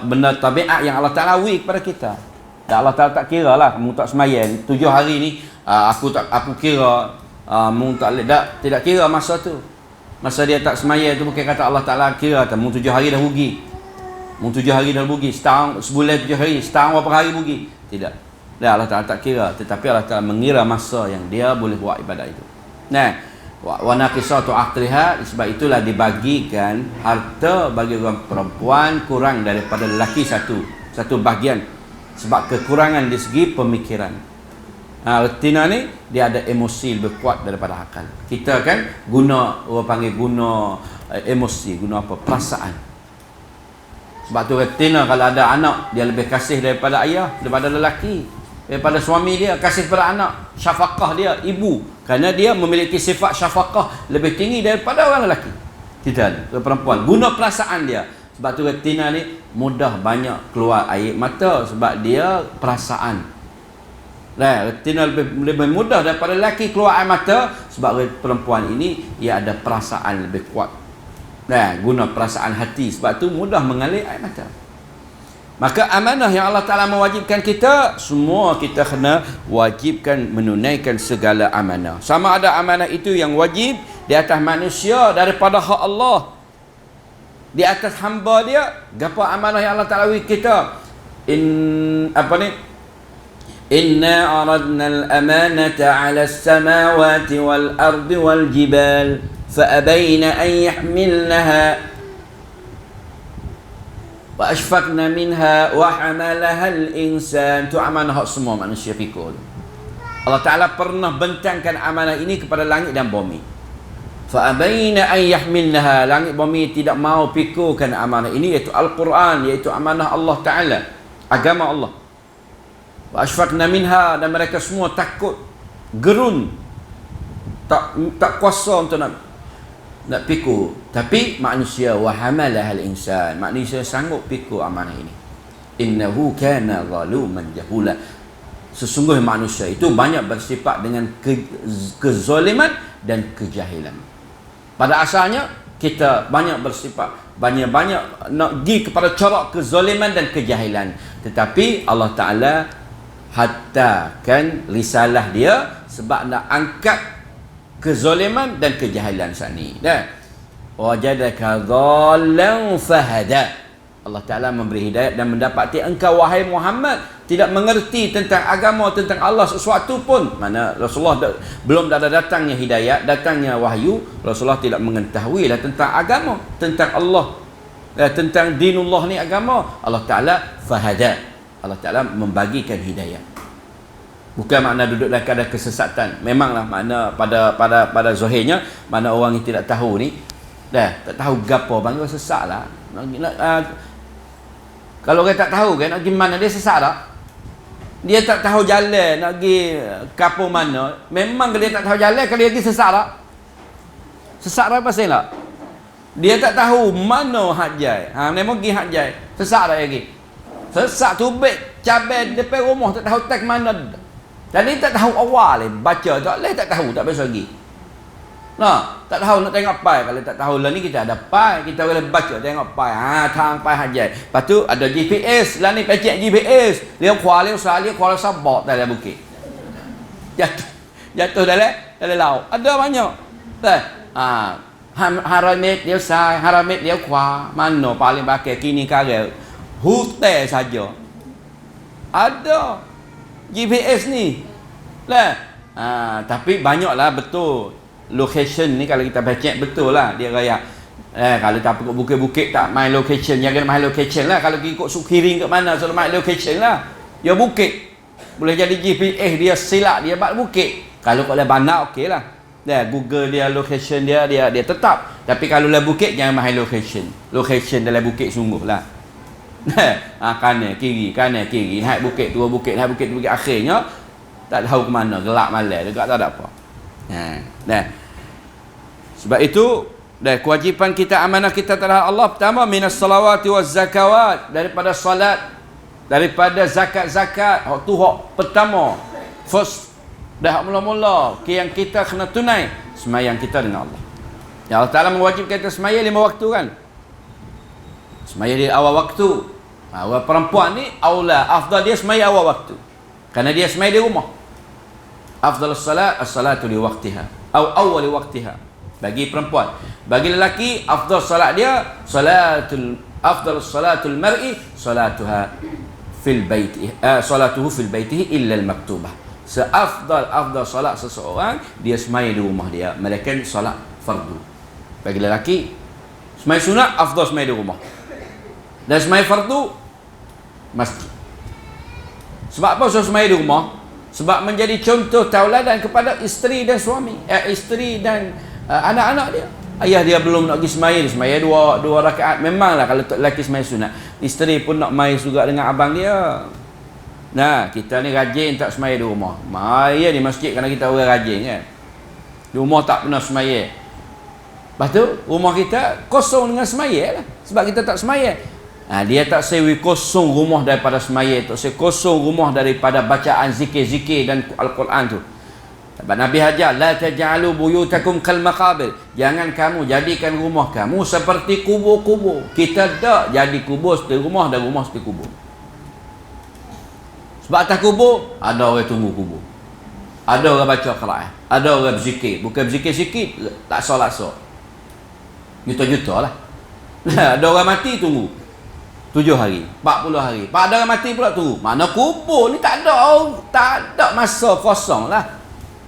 Benda tabiat yang Allah Ta'ala wik kepada kita. Dan Allah Ta'ala tak kira lah kamu tak semayan 7 hari ni, aku kira kamu tidak kira masa tu. Masa dia tak semayan tu bukan kata Allah Ta'ala kira kamu 7 hari dah rugi, kamu 7 hari dah rugi, setahun, sebulan 7 hari, setahun berapa hari rugi. Tidak. Dan Allah Ta'ala tak kira, tetapi Allah Ta'ala mengira masa yang dia boleh buat ibadah itu. Wa naqisatu aqliha, sebab itulah dibagikan harta bagi orang perempuan kurang daripada lelaki satu bahagian. Sebab kekurangan di segi pemikiran. Retina ni dia ada emosi lebih kuat daripada akal. Kita kan guna, orang panggil guna emosi, guna apa? Perasaan. Sebab tu retina kalau ada anak, dia lebih kasih daripada ayah, daripada lelaki, daripada suami dia, kasih pada anak. Syafaqah dia, ibu. Kerana dia memiliki sifat syafaqah lebih tinggi daripada orang lelaki. Kita ni, perempuan. Guna perasaan dia. Sebab tu retina ni mudah banyak keluar air mata. Sebab dia perasaan. Retina lebih mudah daripada lelaki keluar air mata. Sebab perempuan ini, ia ada perasaan lebih kuat. Guna perasaan hati. Sebab tu mudah mengalir air mata. Maka amanah yang Allah Ta'ala mewajibkan kita, semua kita kena wajibkan menunaikan segala amanah. Sama ada amanah itu yang wajib di atas manusia daripada hak Allah, di atas hamba dia. Gapo amanah yang Allah Ta'ala bagi kita? Inna aradna al-amanata 'ala as-samawati wal-ardi wal-jibal fa'abayna an yahmilnaha wa ashfaqna minha wa hamalaha al-insan. Tu amanah semua manusia pikul. Allah Ta'ala pernah bentangkan amanah ini kepada langit dan bumi. Fa'abayna an yahmilnaha. Langit bumi tidak mau pikulkan amanah ini, iaitu Al-Quran, iaitu amanah Allah Ta'ala, agama Allah. Wa ashfaqna minha, dan mereka semua takut, gerun, tak kuasa untuk nak pikul. Tapi manusia, wa hamalaha al-insan, manusia sanggup pikul amanah ini. Innahu kana zaluman jahula. Sesungguhnya manusia itu banyak bersifat dengan kezaliman dan kejahilan. Pada asalnya kita banyak bersifat, banyak nak pergi kepada corak kezaliman dan kejahilan. Tetapi Allah Ta'ala hattakan risalah dia sebab nak angkat kezaliman dan kejahilan saat ni. Wajadaka dhallan fahada. Allah Ta'ala memberi hidayat dan mendapati engkau wahai Muhammad tidak mengerti tentang agama, tentang Allah sesuatu pun. Mana Rasulullah belum ada datangnya hidayat, datangnya wahyu, Rasulullah tidak mengetahui lah tentang agama, tentang Allah, tentang dinullah ni agama. Allah Ta'ala fahada. Allah Ta'ala membagikan hidayat. Bukan makna duduk dalam keadaan kesesatan. Memanglah makna pada zahirnya, mana orang yang tidak tahu ni, tak tahu gapo bang, dia sesat lah. Kalau orang tak tahu kan, nak pergi mana dia sesat tak? Dia tak tahu jalan, nak pergi kapur mana. Memang kalau dia tak tahu jalan, kalau dia pergi sesat tak? Sesat tak pasal tak? Dia tak tahu mana hak jai. Memang pergi hak jai. Sesat tak lagi? Sesat tu baik cabai depan rumah, tak tahu tak mana. Dan dia tak tahu awal baca tak boleh, tak tahu, tak biasa lagi. Tak tahu nak tengok pai. Kalau tak tahu lah ni kita ada pai, kita boleh baca tengok pai. Thang pai hajai. Lepas tu ada GPS. Lah ni pecek GPS. Liau kuala, liau sah, liau kuala sabak dalam bukit. Jatuh dalam laut. Ada banyak. Haramit liau sah, haramit liau kuala. Mana paling pakai kini kare? Hutai saja. Ada GPS ni. Tapi banyaklah betul. Location ni kalau kita baca betul lah dia raya. Kalau tak pergi bukit-bukit tak main location, jangan main location lah. Kalau ikut sukiring ke mana selalu main location lah. Dia bukit. Boleh jadi GPS dia silap dia buat bukit. Kalau kat bandar okey lah. Google dia location dia tetap. Tapi kalau lah bukit jangan main location. Location dalam bukit sungguh lah. Kanan kiri, naik bukit, dua bukit, naik bukit, bukit akhirnya tak tahu ke mana, gelap malam dekat tak ada apa. Sebab itu kewajipan kita, amanah kita terhadap Allah pertama minas salawati waz zakawat, daripada salat, daripada zakat. Tu hak pertama, first dah mula-mula yang kita kena tunai sembahyang kita dengan Allah. Ya Allah Ta'ala mewajibkan kita sembahyang 5 waktu kan. Sembahyang di awal waktu. Orang perempuan ni aula, afdal dia sembahyang awal waktu. Kerana dia sembahyang di rumah. Afdalus salat as-salatu li waqtiha atau awwal waqtiha bagi perempuan. Bagi lelaki afdal salat dia afdalus salatul mar'i salatuha fil baiti salatuhu fil baitihi illa al-maktubah. Afdal salat seseorang dia sembahyang di rumah dia, melainkan salat fardu. Bagi lelaki sembahyang sunat afdal sembahyang di rumah. Dan sembahyang fardu masjid. Sebab apa sembahyang di rumah? Sebab menjadi contoh tauladan kepada isteri dan suami, isteri dan anak-anak dia. Ayah dia belum nak pergi semaya, dia semaya dua rakaat. Memanglah kalau lelaki semaya sunat, isteri pun nak mai juga dengan abang dia. Nah, kita ni rajin tak semaya di rumah. Maya di masjid kerana kita orang rajin kan. Di rumah tak pernah semaya. Lepas tu, rumah kita kosong dengan semaya lah. Sebab kita tak semaya. Dia tak sewi kosong rumah daripada semaya, tak sewi kosong rumah daripada bacaan zikir-zikir dan Al-Quran tu. Sebab Nabi ajar, la taj'alu buyutakum kal maqabir. Jangan kamu jadikan rumah kamu seperti kubur-kubur. Kita tak jadi kubur seperti rumah dan rumah seperti kubur. Sebab atas kubur ada orang tunggu kubur. Ada orang baca Quran, ada orang berzikir. Bukan berzikir sikit, laksa-laksa. Juta-juta lah. Ada orang mati tunggu 7 hari, 40 hari. Ada orang mati pula tunggu. Mana kubur ni tak ada masa kosong lah.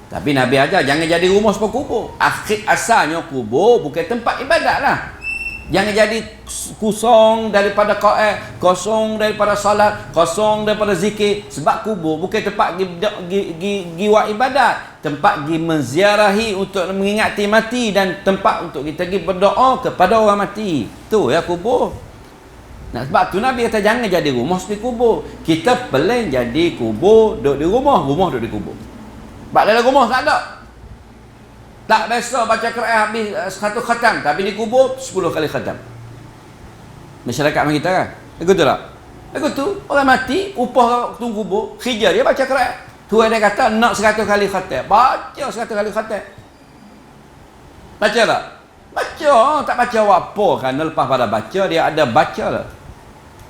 Tapi Nabi ajar jangan jadi rumah seperti kubur. Asalnya kubur bukan tempat ibadat lah. Jangan jadi kosong daripada kosong daripada salat, kosong daripada zikir. Sebab kubur bukan tempat giwa ibadat, tempat pergi menziarahi untuk mengingati mati dan tempat untuk kita pergi berdoa kepada orang mati. Tu ya kubur. Nah, sebab tu Nabi kata jangan jadi rumah seperti kubur. Kita pelan jadi kubur, duduk di rumah, rumah duduk di kubur. Sebab dalam rumah tak ada. Tak biasa baca Quran habis 1 khatam, tapi di kubur 10 kali khatam. Masyarakat kita kan? Begitu tak? Begitu. Orang mati, upah tunggu kubur, kerja dia baca Quran. Tuhan dia kata nak 100 kali khatam. Baca 100 kali khatam. Baca tak? Baca. Tak baca apa kan? Lepas pada baca, dia ada baca lah.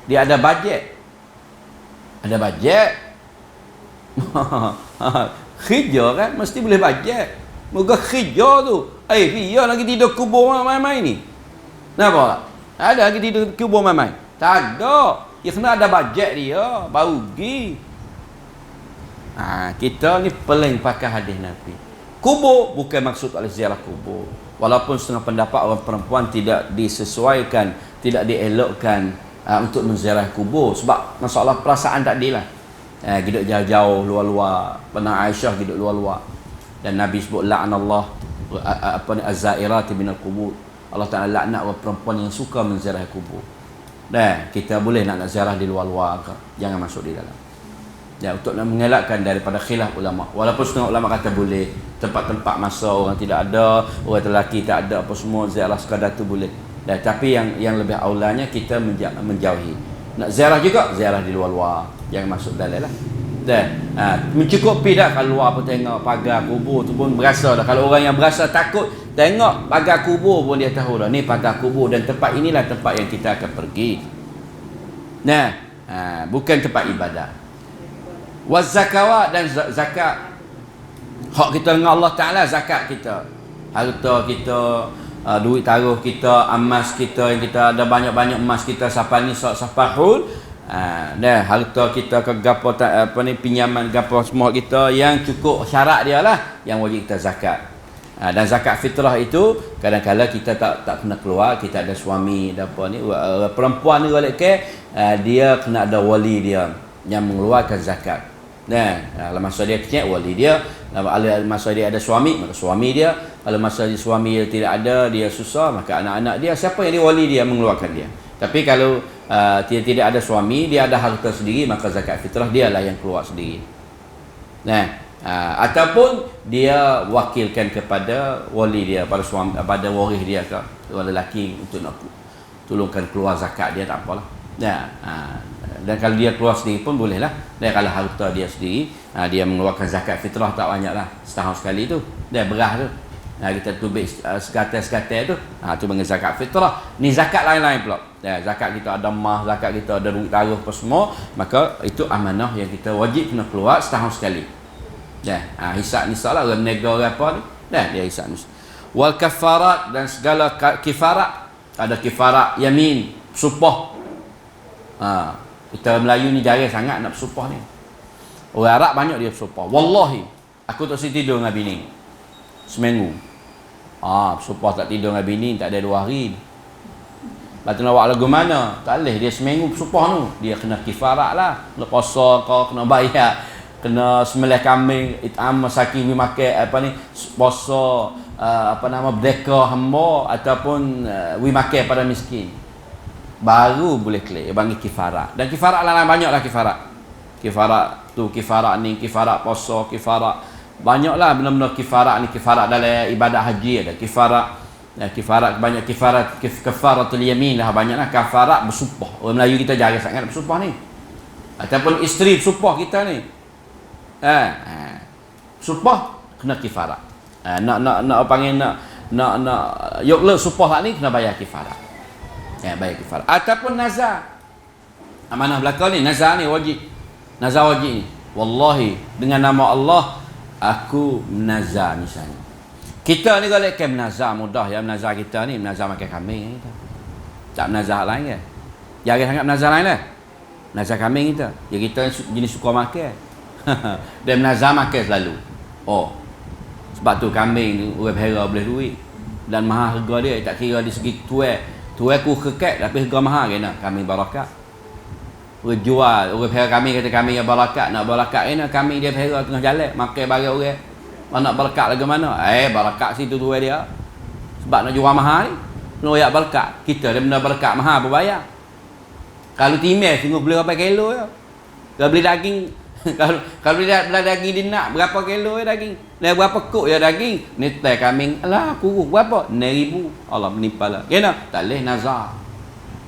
Dia ada bajet. Ada bajet. Kerja kan? Mesti boleh bajet. Moga kerja tu. Dia lagi tidur kubur main-main ni. Kenapa tak? Ada lagi tidur kubur main-main? Tak ada. Dia kena ada bajet dia. Baru pergi. Kita ni peling pakai hadis Nabi. Kubur bukan maksud oleh ziarah kubur. Walaupun setengah pendapat orang perempuan tidak disesuaikan, tidak dielokkan untuk menziarah kubur. Sebab masalah perasaan tak adil lah. Hidup jauh-jauh, luar-luar. Pernah Aisyah hidup luar-luar. Dan Nabi sebut la'nallah az-zairati minal qubur. Allah Ta'ala laknat orang perempuan yang suka menziarah kubur. Dan kita boleh nak ziarah di luar-luar ke? Jangan masuk di dalam. Untuk nak mengelakkan daripada khilaf ulama. Walaupun setengah ulama kata boleh, tempat-tempat masa orang tidak ada, orang lelaki tak ada, apa semua ziarah sekadar tu boleh. Dan tapi yang lebih aulanya kita menjauhi. Nak ziarah juga, ziarah di luar-luar. Jangan masuk dalam lah. Dan mencukupi dah kalau luar pun tengok pagar kubur tu pun berasa dah. Kalau orang yang berasa takut tengok pagar kubur pun dia tahu dah ni pagar kubur dan tempat inilah tempat yang kita akan pergi. Nah, bukan tempat ibadah. Waz-zakawat dan zakat. Hak kita dengan Allah Ta'ala zakat kita. Harta kita, duit taruh kita, emas kita yang kita ada banyak-banyak emas kita sampai ni safahul. Harta kita ke gapo pinjaman gapo semua kita yang cukup syarat dia lah yang wajib kita zakat. Dan zakat fitrah itu kadang-kadang kita tak kena keluar, kita ada suami dan apa ni perempuan ni balik ke dia kena ada wali dia yang mengeluarkan zakat. Kalau masa dia kecil wali dia, kalau masa dia ada suami maka suami dia, kalau masa suami dia tidak ada dia susah maka anak-anak dia, siapa yang dia wali dia mengeluarkan dia. Tapi kalau tidak ada suami, dia ada harta sendiri, maka zakat fitrah dialah yang keluar sendiri. Ataupun dia wakilkan kepada wali dia, pada suami, pada waris dia ke orang lelaki untuk nak tolongkan keluar zakat dia, tak apalah. Dan kalau dia keluar sendiri pun boleh lah. Dan kalau harta dia sendiri, dia mengeluarkan zakat fitrah tak banyak lah, setahun sekali tu. Dia berah tu. Kita tubik sekatai tu, tu panggil zakat fitrah. Ni zakat lain-lain pula. Zakat kita ada emas, zakat kita ada duit taruh apa semua, maka itu amanah yang kita wajib kena keluar setahun sekali. Hisab nisab lah, orang negara apa ni, dia hisab nisab. Wal kafarat dan segala kifarat. Ada kifarat yamin, sumpah. Kita Melayu ni jarang sangat nak bersumpah ni. Orang Arab banyak dia bersumpah. Wallahi, aku tak boleh tidur dengan bini seminggu. Bersumpah tak tidur dengan bini tak ada 2 hari. Lepas tu nak buat lagu mana? Tak boleh, dia seminggu bersumpah tu. Dia kena kifarat lah. Kena puasa kau, kena bayar. kena sembelih kambing, it'am masakin makan apa ni, puasa berdekat hamba ataupun makan pada miskin. Baru boleh klik bagi kifarat. Dan kifarat lah banyaklah kifarat. Kifarat tu, kifarat ni, kifarat puasa, kifarat banyaklah benda-benda kifarat ni. Kifarat dalam ibadah haji ada kifarat. Kifarat banyak, kafaratul yamin lah banyaklah. Kafarat bersumpah. Orang Melayu kita jarang sangat bersumpah ni. Ataupun isteri bersumpah kita ni. Sumpah kena kifarat. Nak panggil nak yuk sumpah ni kena bayar kifarat. Bayar kifarat. Ataupun nazar. Amanah belakang ni, nazar ni wajib. Nazar wajib ni. Wallahi dengan nama Allah aku menazar misalnya. Kita ni kalau kan menazar mudah ya, menazar kita ni menazar makan kambing kita. Tak menazar lain ke? Jangan sangat menazar lain lah. Menazar kambing kita. Ya kita jenis suka makan. Dan menazar makan selalu. Oh. Sebab tu kambing ni orang berhera boleh duit. Dan mahal harga dia, tak kira di segi tuai. Tuai ku kekek tapi harga mahal kena. Kambing barakat. Orang jual, orang berhera kambing kata kambing yang barakat. Nak barakat kena kambing dia berhera tengah jalan makan barang orang. Nak barakat lagi mana? Barakat situ tuai dia. Sebab nak jual mahal ni. Kena royak barakat. Kita dia benda barakat mahal berbayar. Kalau timel sungguh beli berapa kilo ya. Kalau beli daging kalau beli daging dia nak berapa kilo ya daging. Nak berapa kok ya daging. Ni teh kambing. Alah kurus berapa? 9,000. Allah menimpalah. Kena tak leh nazar.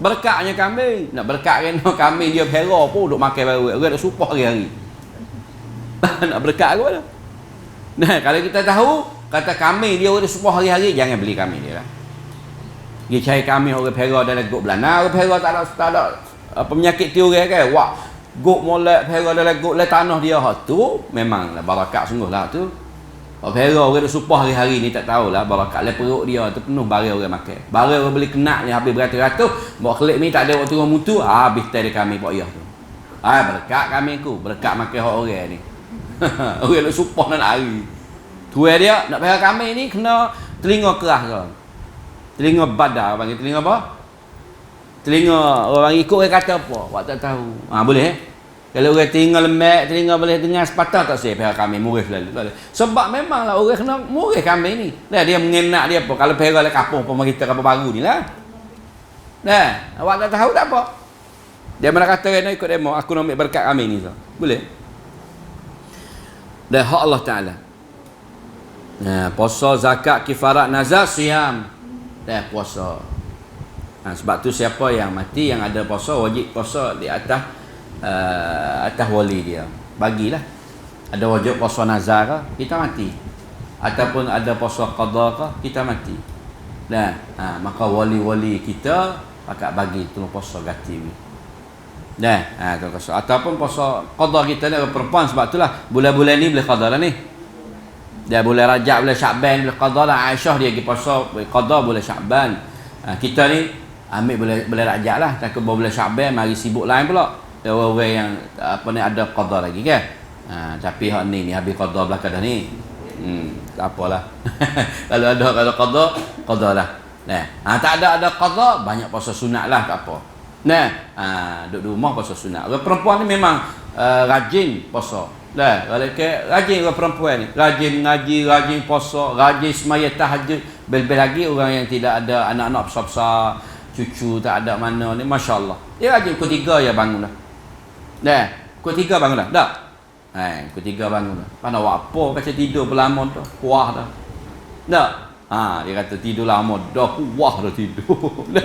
Berkatnya kambing. Nak berkat kena kambing dia berhera pun duk makan baru. Orang dak supah hari-hari. Nak berkat ke mana? Nah, kalau kita tahu kata kambing dia orang supah hari-hari, jangan beli kambing dia lah. Dia cari kambing orang berhera dalam gok belana. Orang berhera tak ada penyakit tiurai kan. Wah, gok molek berhera dalam gok le tanah dia. Tu memanglah barakat sungguh lah tu. Orang berhera orang dak supah hari-hari ni tak tahulah barakat le perut dia tu penuh barang orang makan. Barang orang beli kenak ni habis beratus-ratus, bawa kelip ni tak ada waktu orang mutu, habis tadi kambing pak ayah tu. Berkat kambingku, berkat makan hak orang ni. Orang nak supah nak lari. Tuai dia nak bayar kambing ni kena telinga keras ke. Telinga badar panggil telinga apa? Telinga orang ikut orang kata apa? Awak tak tahu. Boleh Kalau orang telinga lembek, telinga boleh dengar sepatah tak saya bayar kambing murih selalu. Sebab memanglah orang kena murih kambing ni. Dia mengenak dia apa? Kalau bayar dalam kampung pun kita kampung baru ni lah. Awak tak tahu tak apa? Dia mana kata kena ikut demo, aku nak ambil berkat kambing ni. Boleh? Dan hak Allah Ta'ala. Puasa, zakat, kifarat, nazar, siam. Dan puasa. Sebab tu siapa yang mati yang ada puasa, wajib puasa di atas wali dia. Bagilah. Ada wajib puasa nazar ke, kita mati. Ataupun ada puasa qada ke, kita mati. Dan maka wali-wali kita pakat bagi tolong puasa ganti. Ataupun puasa qada kita ni perempuan, sebab itulah bulan-bulan ni boleh qada lah ni. Dia boleh Rajab, boleh Syakban, boleh qada lah. Aisyah dia pergi puasa qada boleh Syakban. Kita ni ambil boleh Rajab lah. Takut boleh Syakban mari sibuk lain pula. Ada orang yang ada qada lagi kan. Tapi hak ni habis qada belakang dah ni. Tak apalah. Kalau qada lah. Tak ada qada, banyak puasa sunat lah, tak apa. Duduk di rumah puasa sunat. Orang perempuan ni memang rajin puasa. Rajin orang perempuan ni. Rajin ngaji, rajin puasa, rajin semaya tahajud. Lebih lagi orang yang tidak ada anak-anak besar-besar, cucu tak ada mana ni, masya-Allah. Dia rajin pukul 3 ya bangun dah. Pukul 3 bangun dah. Tak? Pukul 3 bangun dah. Pandai buat apa baca tidur berlama tu. Puah dah. Tak? Dia kata tidur lama dah, puah dah tidur. 50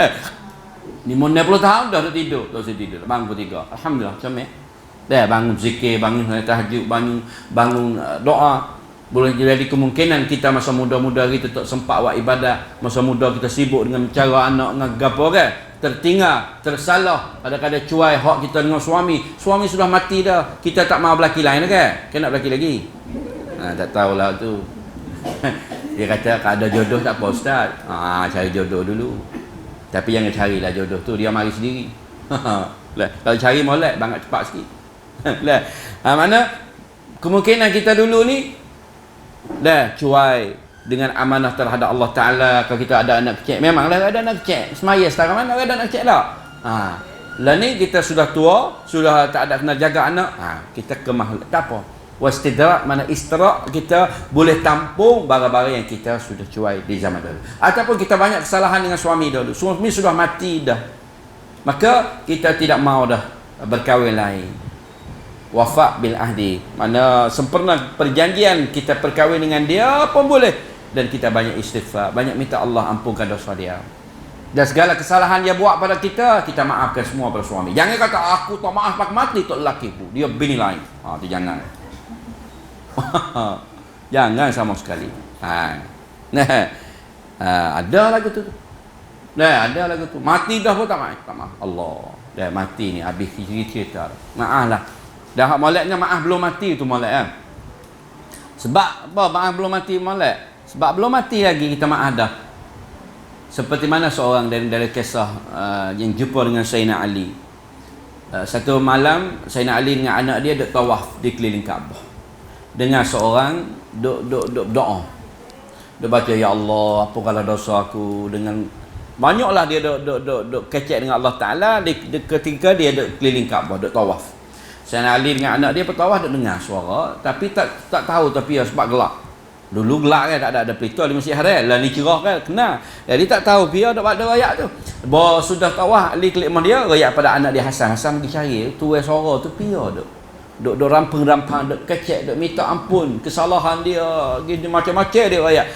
tahun dah tidur. Tak usah tidur. Bangun pukul 3. Alhamdulillah, comel. Bangun zikir, bangun tahajud, bangun doa. Boleh jadi kemungkinan kita masa muda-muda kita tak sempat buat ibadat. Masa muda kita sibuk dengan cara anak dengan gapo kan. Tertinggal, tersalah. Kadang-kadang cuai hak kita dengan suami. Suami sudah mati dah. Kita tak mahu belaki lain kan? Kan nak belaki lagi? Tak tahulah tu. Dia kata ada jodoh tak apa ustaz? Cari jodoh dulu. Tapi jangan carilah jodoh tu, dia mari sendiri. Kalau cari molek bangat cepat sikit. Mana kemungkinan kita dulu ni cuai dengan amanah terhadap Allah Ta'ala. Kalau kita ada anak kecil, memanglah ada anak kecil semaya sekarang mana ada anak kecil tak? Lah ni kita sudah tua, sudah tak ada kena jaga anak, kita kemah tak apa. Wastidrak mana istidrak, kita boleh tampung barang-barang yang kita sudah cuai di zaman dulu. Ataupun kita banyak kesalahan dengan suami dulu, suami sudah mati dah, maka kita tidak mau dah berkahwin lain. Wafak bil ahdi, mana sempurna perjanjian, kita perkahwin dengan dia pun boleh. Dan kita banyak istighfar, banyak minta Allah ampunkan dosa dia. Dan segala kesalahan dia buat pada kita, kita maafkan semua pada suami. Jangan kata aku tak maaf pak mati tok lelaki tu, dia bini lain. Tu jangan. Jangan sama sekali. Ada lagu tu. Ada lagu tu. Mati dah pun tak maaf. Allah. Dah mati ni habis cerita. Maaf lah. Dah hak moleknya maaf belum mati tu molek kan. Sebab apa maaf belum mati molek? Sebab belum mati lagi kita maaf dah. Seperti mana seorang dari kisah yang jumpa dengan Sayyidina Ali. Satu malam Sayyidina Ali dengan anak dia duk tawaf di keliling Kaabah. Dengar seorang duk doa. Dia baca, ya Allah, apakanlah dosa aku, dengan banyaklah dia duk kecek dengan Allah Taala ketika dia duk keliling Kaabah, duk tawaf. Sayyidina Ali dengan anak dia bertawaf duk dengar suara, tapi tak tahu tapi sebab gelap. Dulu gelap kan, tak ada pelita di Masjid Haram. Lah ni cerah kan, kena. Jadi tak tahu dia dak ada rakyat tu. Bawa sudah tawaf Ali klik dia, rakyat pada anak dia Hasan pergi cari, tu suara tu pia duk rampang-rampang, duk kecek, duk minta ampun kesalahan dia, gitu macam-macam dia rakyat.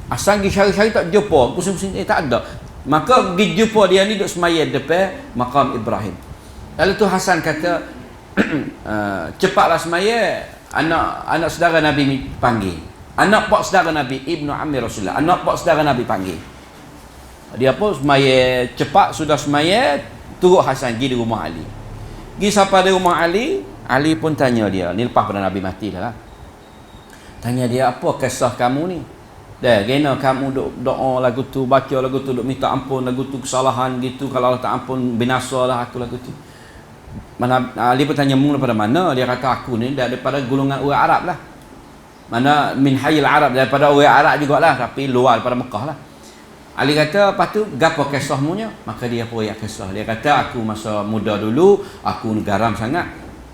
Asal pergi cari-cari tak jumpa, pusing-pusing tak ada. Maka pergi jumpa dia ni duk semaya depan makam Ibrahim. Lalu tu Hasan kata, cepatlah semaya, anak saudara Nabi panggil. Anak pak saudara Nabi, Ibnu Ammi Rasulullah, anak pak saudara Nabi panggil. Dia pun semaya cepat, sudah semaya, turut Hasan pergi di rumah Ali. Pergi sampai di rumah Ali, Ali pun tanya dia, ni lepas pada Nabi mati dah lah. Tanya dia, apa kisah kamu ni? Dah, kena kamu duk doa lagu tu, baca lagu tu, duk minta ampun lagu tu, kesalahan gitu, kalau Allah tak ampun, binasa lah aku lagu tu. Mana Ali pun tanya, mu daripada mana? Dia kata, aku ni daripada golongan orang Arab lah. Mana min hayil Arab, daripada orang Arab jugalah, tapi luar daripada Mekah lah. Ali kata, lepas tu, gapo kisahmu nya? Maka dia pun ayat kisah. Dia kata, aku masa muda dulu, aku garam sangat.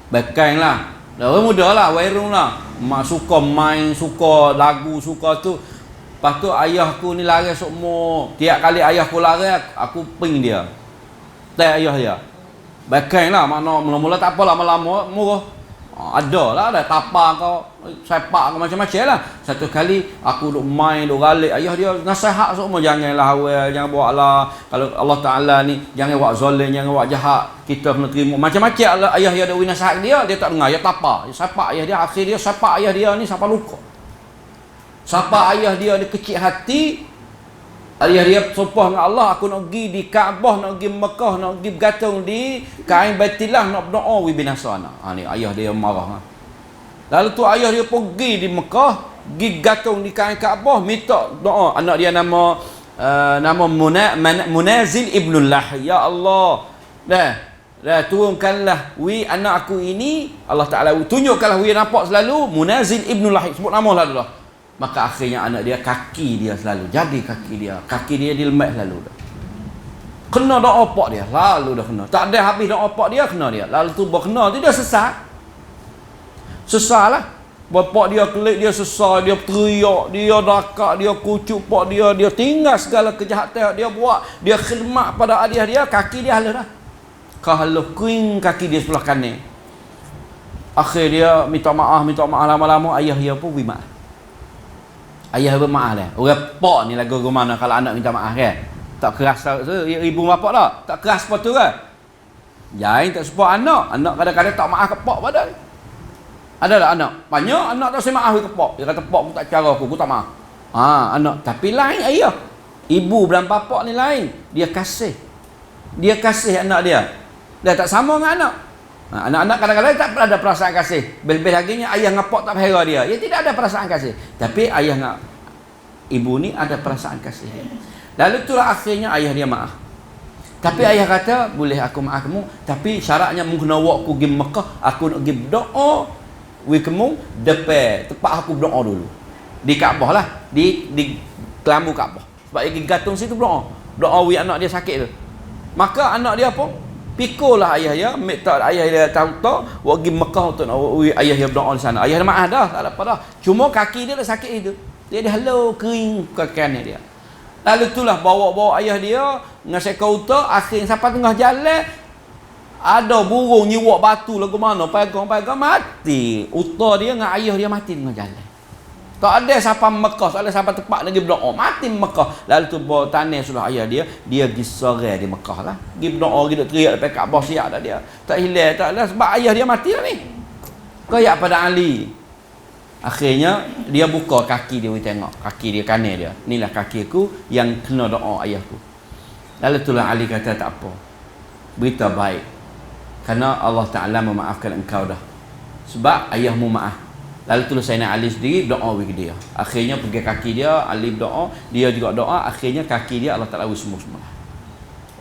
Bekain lah. Orang muda lah, wairung lah. Mak suka main, suka lagu, suka tu. Lepas tu, ayahku ni lari semua. Tiap kali ayahku lari, aku ping dia. Tak ayah dia. Bekain lah, makna mula-mula tak apa lama-lama, murah. Ada lah, ada tapa kau, sepak kau macam-macam lah. Satu kali aku duk main, duk galik, ayah dia nasihat semua, janganlah awal, jangan buat lah, kalau Allah Ta'ala ni jangan buat zalim, jangan buat jahat, kita kena terima macam-macam lah. Ayah dia ada nasihat dia tak dengar, dia tapa, dia sepak ayah dia. Akhir dia sepak ayah dia ni sampai luka. Sepak ayah dia kecil hati. Ayah dia sumpah dengan Allah, aku nak pergi di Kaabah, nak pergi Mekah, nak pergi bergantung di kain Baitullah, nak berdoa wi binasana. Ni ayah dia marah. Lalu tu ayah dia pergi di Mekah, pergi gantung di kain Kaabah, minta doa. Anak dia nama Munazil Ibnullah. Ya Allah, dah turunkanlah wi anak aku ini, Allah Ta'ala tunjukkanlah wi nampak selalu Munazil Ibnullah, sebut nama lah dulu. Maka akhirnya anak dia, kaki dia selalu jadi kaki dia dilemak selalu dah. Kena doa pak dia, lalu dah kena. Tak ada habis doa pak dia, kena dia. Lalu tu berkena tu dia sesat lah. Bapak dia kelik, dia sesat, dia teriak, dia dakak, dia kucuk pak dia tinggal segala kejahatan dia buat, dia khidmat pada adik dia, kaki dia halus dah. Kalau kuing kaki dia sebelah kanan. Akhir dia minta maaf lama-lama, ayah dia pun beri maaf. Ayah bermaaf lah. Orang pak ni lagu mana kalau anak minta maaf kan. Tak keras ibu bapak tak. Tak keras apa tu kan. Jangan tak support anak. Anak kadang-kadang tak maaf ke pak pada ni. Ada tak anak? Banyak anak tak say maaf ke pak. Dia kata pak aku tak cara aku tak maaf. Anak. Tapi lain ayah. Ibu dan bapak ni lain. Dia kasih anak dia. Dia tak sama dengan anak. Anak-anak kadang-kadang tak ada perasaan kasih. Lebih laginya ayah dengan pak tak berhera dia. Dia tidak ada perasaan kasih. Tapi ayah dengan ibu ni ada perasaan kasih. Lalu itulah akhirnya ayah dia maaf. Tapi ayah kata, boleh aku maaf kamu, tapi syaratnya mu kena awak aku pergi Mekah, aku nak pergi berdoa wi kamu depan tempat aku berdoa dulu. Di Kaabah lah, di kelambu Kaabah. Sebab dia gantung situ berdoa. Doa wi anak dia sakit tu. Maka anak dia pun Pikulah ayah dia, minta ayah dia tahu pergi Mekah untuk nak ayah dia berdoa di sana. Ayah dia maaf dah, tak ada apa dah. Cuma kaki dia dah sakit itu. Dia hello kering kakinya dia. Lalu itulah bawa ayah dia dengan seekor unta, akhirnya sampai tengah jalan ada burung nyiwak batu lagu mana, pegang mati. Unta dia dengan ayah dia mati tengah jalan. Tak ada sampai Mekah, tak ada sampai tempat lagi berdoa, mati Mekah. Lalu tu bawa tanah sudah ayah dia pergi sore di Mekah lah. Pergi berdoa, pergi teriak dekat Kaabah siap dah dia. Tak hilang, tak ada sebab ayah dia mati dah ni. Kayak pada Ali. Akhirnya dia buka kaki dia, tengok kaki dia kanan dia. Inilah kaki aku yang kena doa ayahku. Lalu itulah Ali kata tak apa. Berita baik. Kerana Allah Ta'ala memaafkan engkau dah. Sebab ayahmu maaf. Lalu itulah Sayyidina Ali sendiri doa bagi dia. Akhirnya pergi kaki dia, Ali berdoa, dia juga doa, akhirnya kaki dia Allah Ta'ala semula.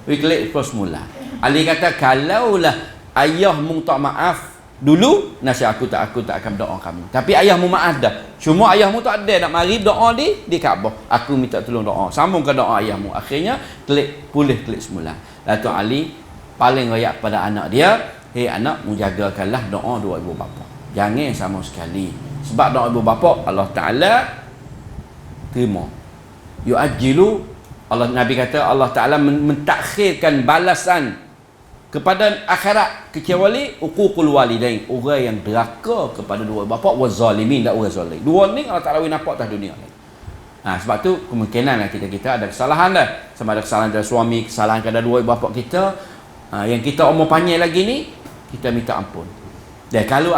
Wiklik semula. Ali kata kalaulah ayahmu tak maaf dulu, nasihat aku tak akan berdoa kamu. Tapi ayahmu maaf dah. Cuma ayahmu tak ada nak mari doa di Kaabah. Aku minta tolong doa. Sambungkan doa ayahmu. Akhirnya pulih semula. Lalu Ali paling royak pada anak dia, hei anak, menjagakanlah doa dua ibu bapa. Jangan sama sekali. Sebab doa ibu bapa Allah Ta'ala terima. Yu'ajjilu, Allah, Nabi kata Allah Ta'ala mentakhirkan balasan kepada akhirat kecuali uququl walidain, orang yang deraka kepada dua bapa, wa zalimin, dan orang zalim. Dua ni Allah Ta'ala nampak atas dunia ni. Sebab tu kemungkinan kita ada kesalahan dah. Sama ada kesalahan dari suami, kesalahan kepada dua bapa kita. Yang kita umur panjang lagi ni, kita minta ampun. Dan kalau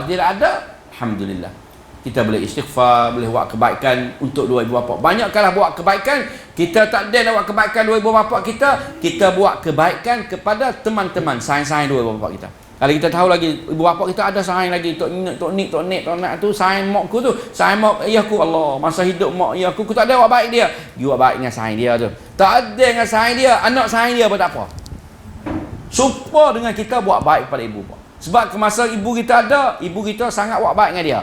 tidak ada, alhamdulillah. Kita boleh istighfar, boleh buat kebaikan untuk dua ibu bapa. Banyakkanlah buat kebaikan. Kita tak ada nak buat kebaikan dua ibu bapa kita, kita buat kebaikan kepada teman-teman, sayang-sayang dua ibu bapa kita. Kalau kita tahu lagi ibu bapa kita ada sayang lagi, tok nik tu sayang makku tu, sayang mak ayahku, Allah, masa hidup mak ayahku aku tak ada buat baik dia. You buat baik dengan sayang dia tu. Tak ada dengan sayang dia, anak sayang dia pun tak apa. Supaya dengan kita buat baik pada ibu bapa. Sebab masa ibu kita ada, ibu kita sangat buat baik dengan dia.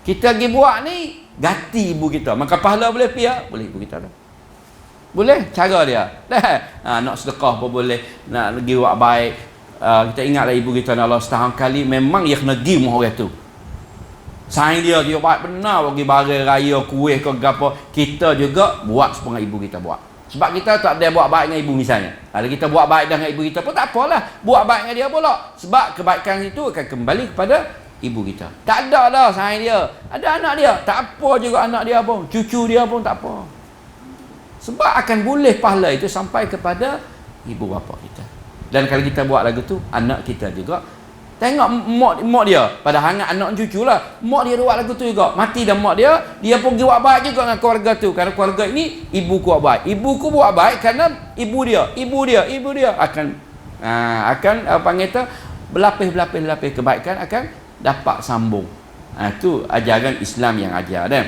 Kita pergi buat ni, ganti ibu kita. Maka pahala boleh pihak, boleh ibu kita ada. Boleh cara dia. Nak sedekah pun boleh, nak pergi buat baik. Kita ingatlah ibu kita Allah setahun kali memang dia kena pergi rumah orang tu. Sayang dia baik benar pergi barang raya, kuih ke apa. Kita juga buat sepengah ibu kita buat. Sebab kita tak ada buat baik dengan ibu misalnya. Kalau kita buat baik dengan ibu kita pun tak apalah. Buat baik dengan dia pula. Sebab kebaikan itu akan kembali kepada ibu kita. Tak ada dah sayang dia. Ada anak dia. Tak apa juga anak dia pun. Cucu dia pun tak apa. Sebab akan boleh pahala itu sampai kepada ibu bapa kita. Dan kalau kita buat lagu tu, anak kita juga tengok mak dia, pada hangat anak cucu lah, mak dia buat lagu tu juga, mati dah mak dia pun pergi buat baik juga dengan keluarga tu. Kerana keluarga ini ibuku buat baik, ibuku buat baik kerana ibu dia akan panggil tu berlapis kebaikan akan dapat sambung. Itu ajaran Islam yang ajar dan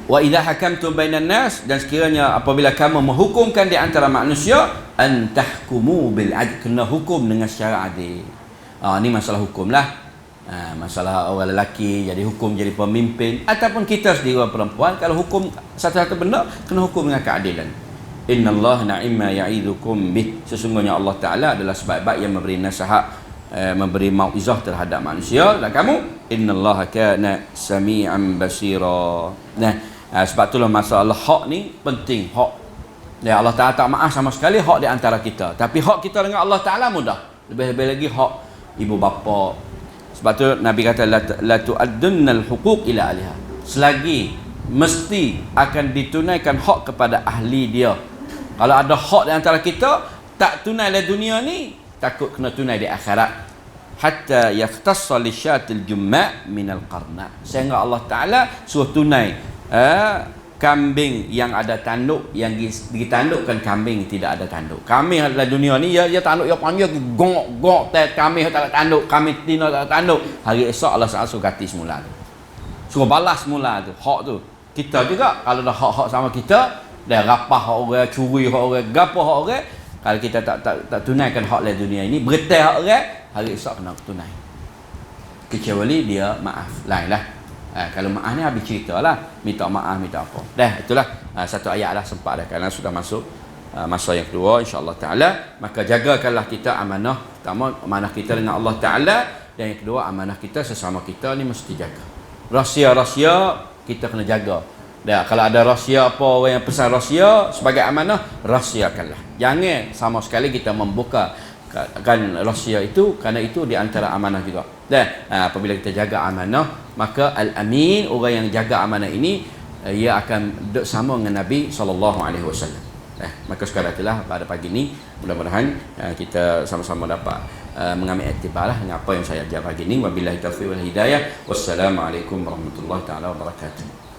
wa idza hakamtum bainan nas, dan sekiranya apabila kamu menghukumkan di antara manusia, an tahkumu bil adl, kena hukum dengan secara adil. Ni masalah hukum lah. Masalah orang lelaki jadi hukum, jadi pemimpin, ataupun kita sendiri orang perempuan, kalau hukum satu-satu benda kena hukum dengan keadilan. Innallaha na'imma ya'idukum bih, sesungguhnya Allah Ta'ala adalah sebaik-baik yang memberi nasihat, memberi mauizah terhadap manusia. Dan kamu, innallaha kana sami'an basira. Sebab itulah masalah hak ni penting. Hak dan Allah Ta'ala tak maaf sama sekali hak di antara kita. Tapi hak kita dengan Allah Ta'ala mudah. Lebih-lebih lagi hak ibu bapa. Sebab tu Nabi kata la tu'addunnal huquq ila ahliha. Selagi mesti akan ditunaikan hak kepada ahli dia. Kalau ada hak di antara kita tak tunai di dunia ni, takut kena tunai di akhirat. Hatta yaftassa lisyatil jumma' minal qarna. Sehingga Allah Ta'ala suruh tunai kambing yang ada tanduk, yang ditandukkan kambing tidak ada tanduk. Kambing dalam dunia ni dia tanduk yang panjang, gong kambing tak ada tanduk, kambing tina tak ada tanduk. Hari esok Allah SWT suruh ganti semula tu, suruh balas semula tu hak tu. Kita juga kalau dah hak-hak sama kita, dah rapah hak orang, curi hak orang, gapo hak orang, kalau kita tak tunaikan hak dalam dunia ini, bertai hak orang, hari esok kena tunai. Kecuali dia maaf lain lah. Kalau maaf ni habis cerita lah, minta maaf, minta apa. Dah itulah satu ayat lah sempat dah, kerana sudah masuk masa yang kedua insya-Allah taala. Maka jagakanlah kita amanah. Pertama, amanah kita dengan Allah taala, dan yang kedua, amanah kita sesama kita ni mesti jaga. Rahsia-rahsia kita kena jaga. Dan kalau ada rahsia apa, orang yang pesan rahsia sebagai amanah, rahsiakanlah. Jangan sama sekali kita membuka kan rahsia itu, kerana itu di antara amanah juga. Dan apabila kita jaga amanah, maka al-amin, orang yang jaga amanah ini, ia akan duduk sama dengan Nabi SAW. Maka sekadar itulah pada pagi ini, mudah-mudahan kita sama-sama dapat mengambil iktibarlah dengan apa yang saya ajar pagi ini. Wabillahi taufiq wal hidayah. Wassalamualaikum warahmatullahi taala wabarakatuh.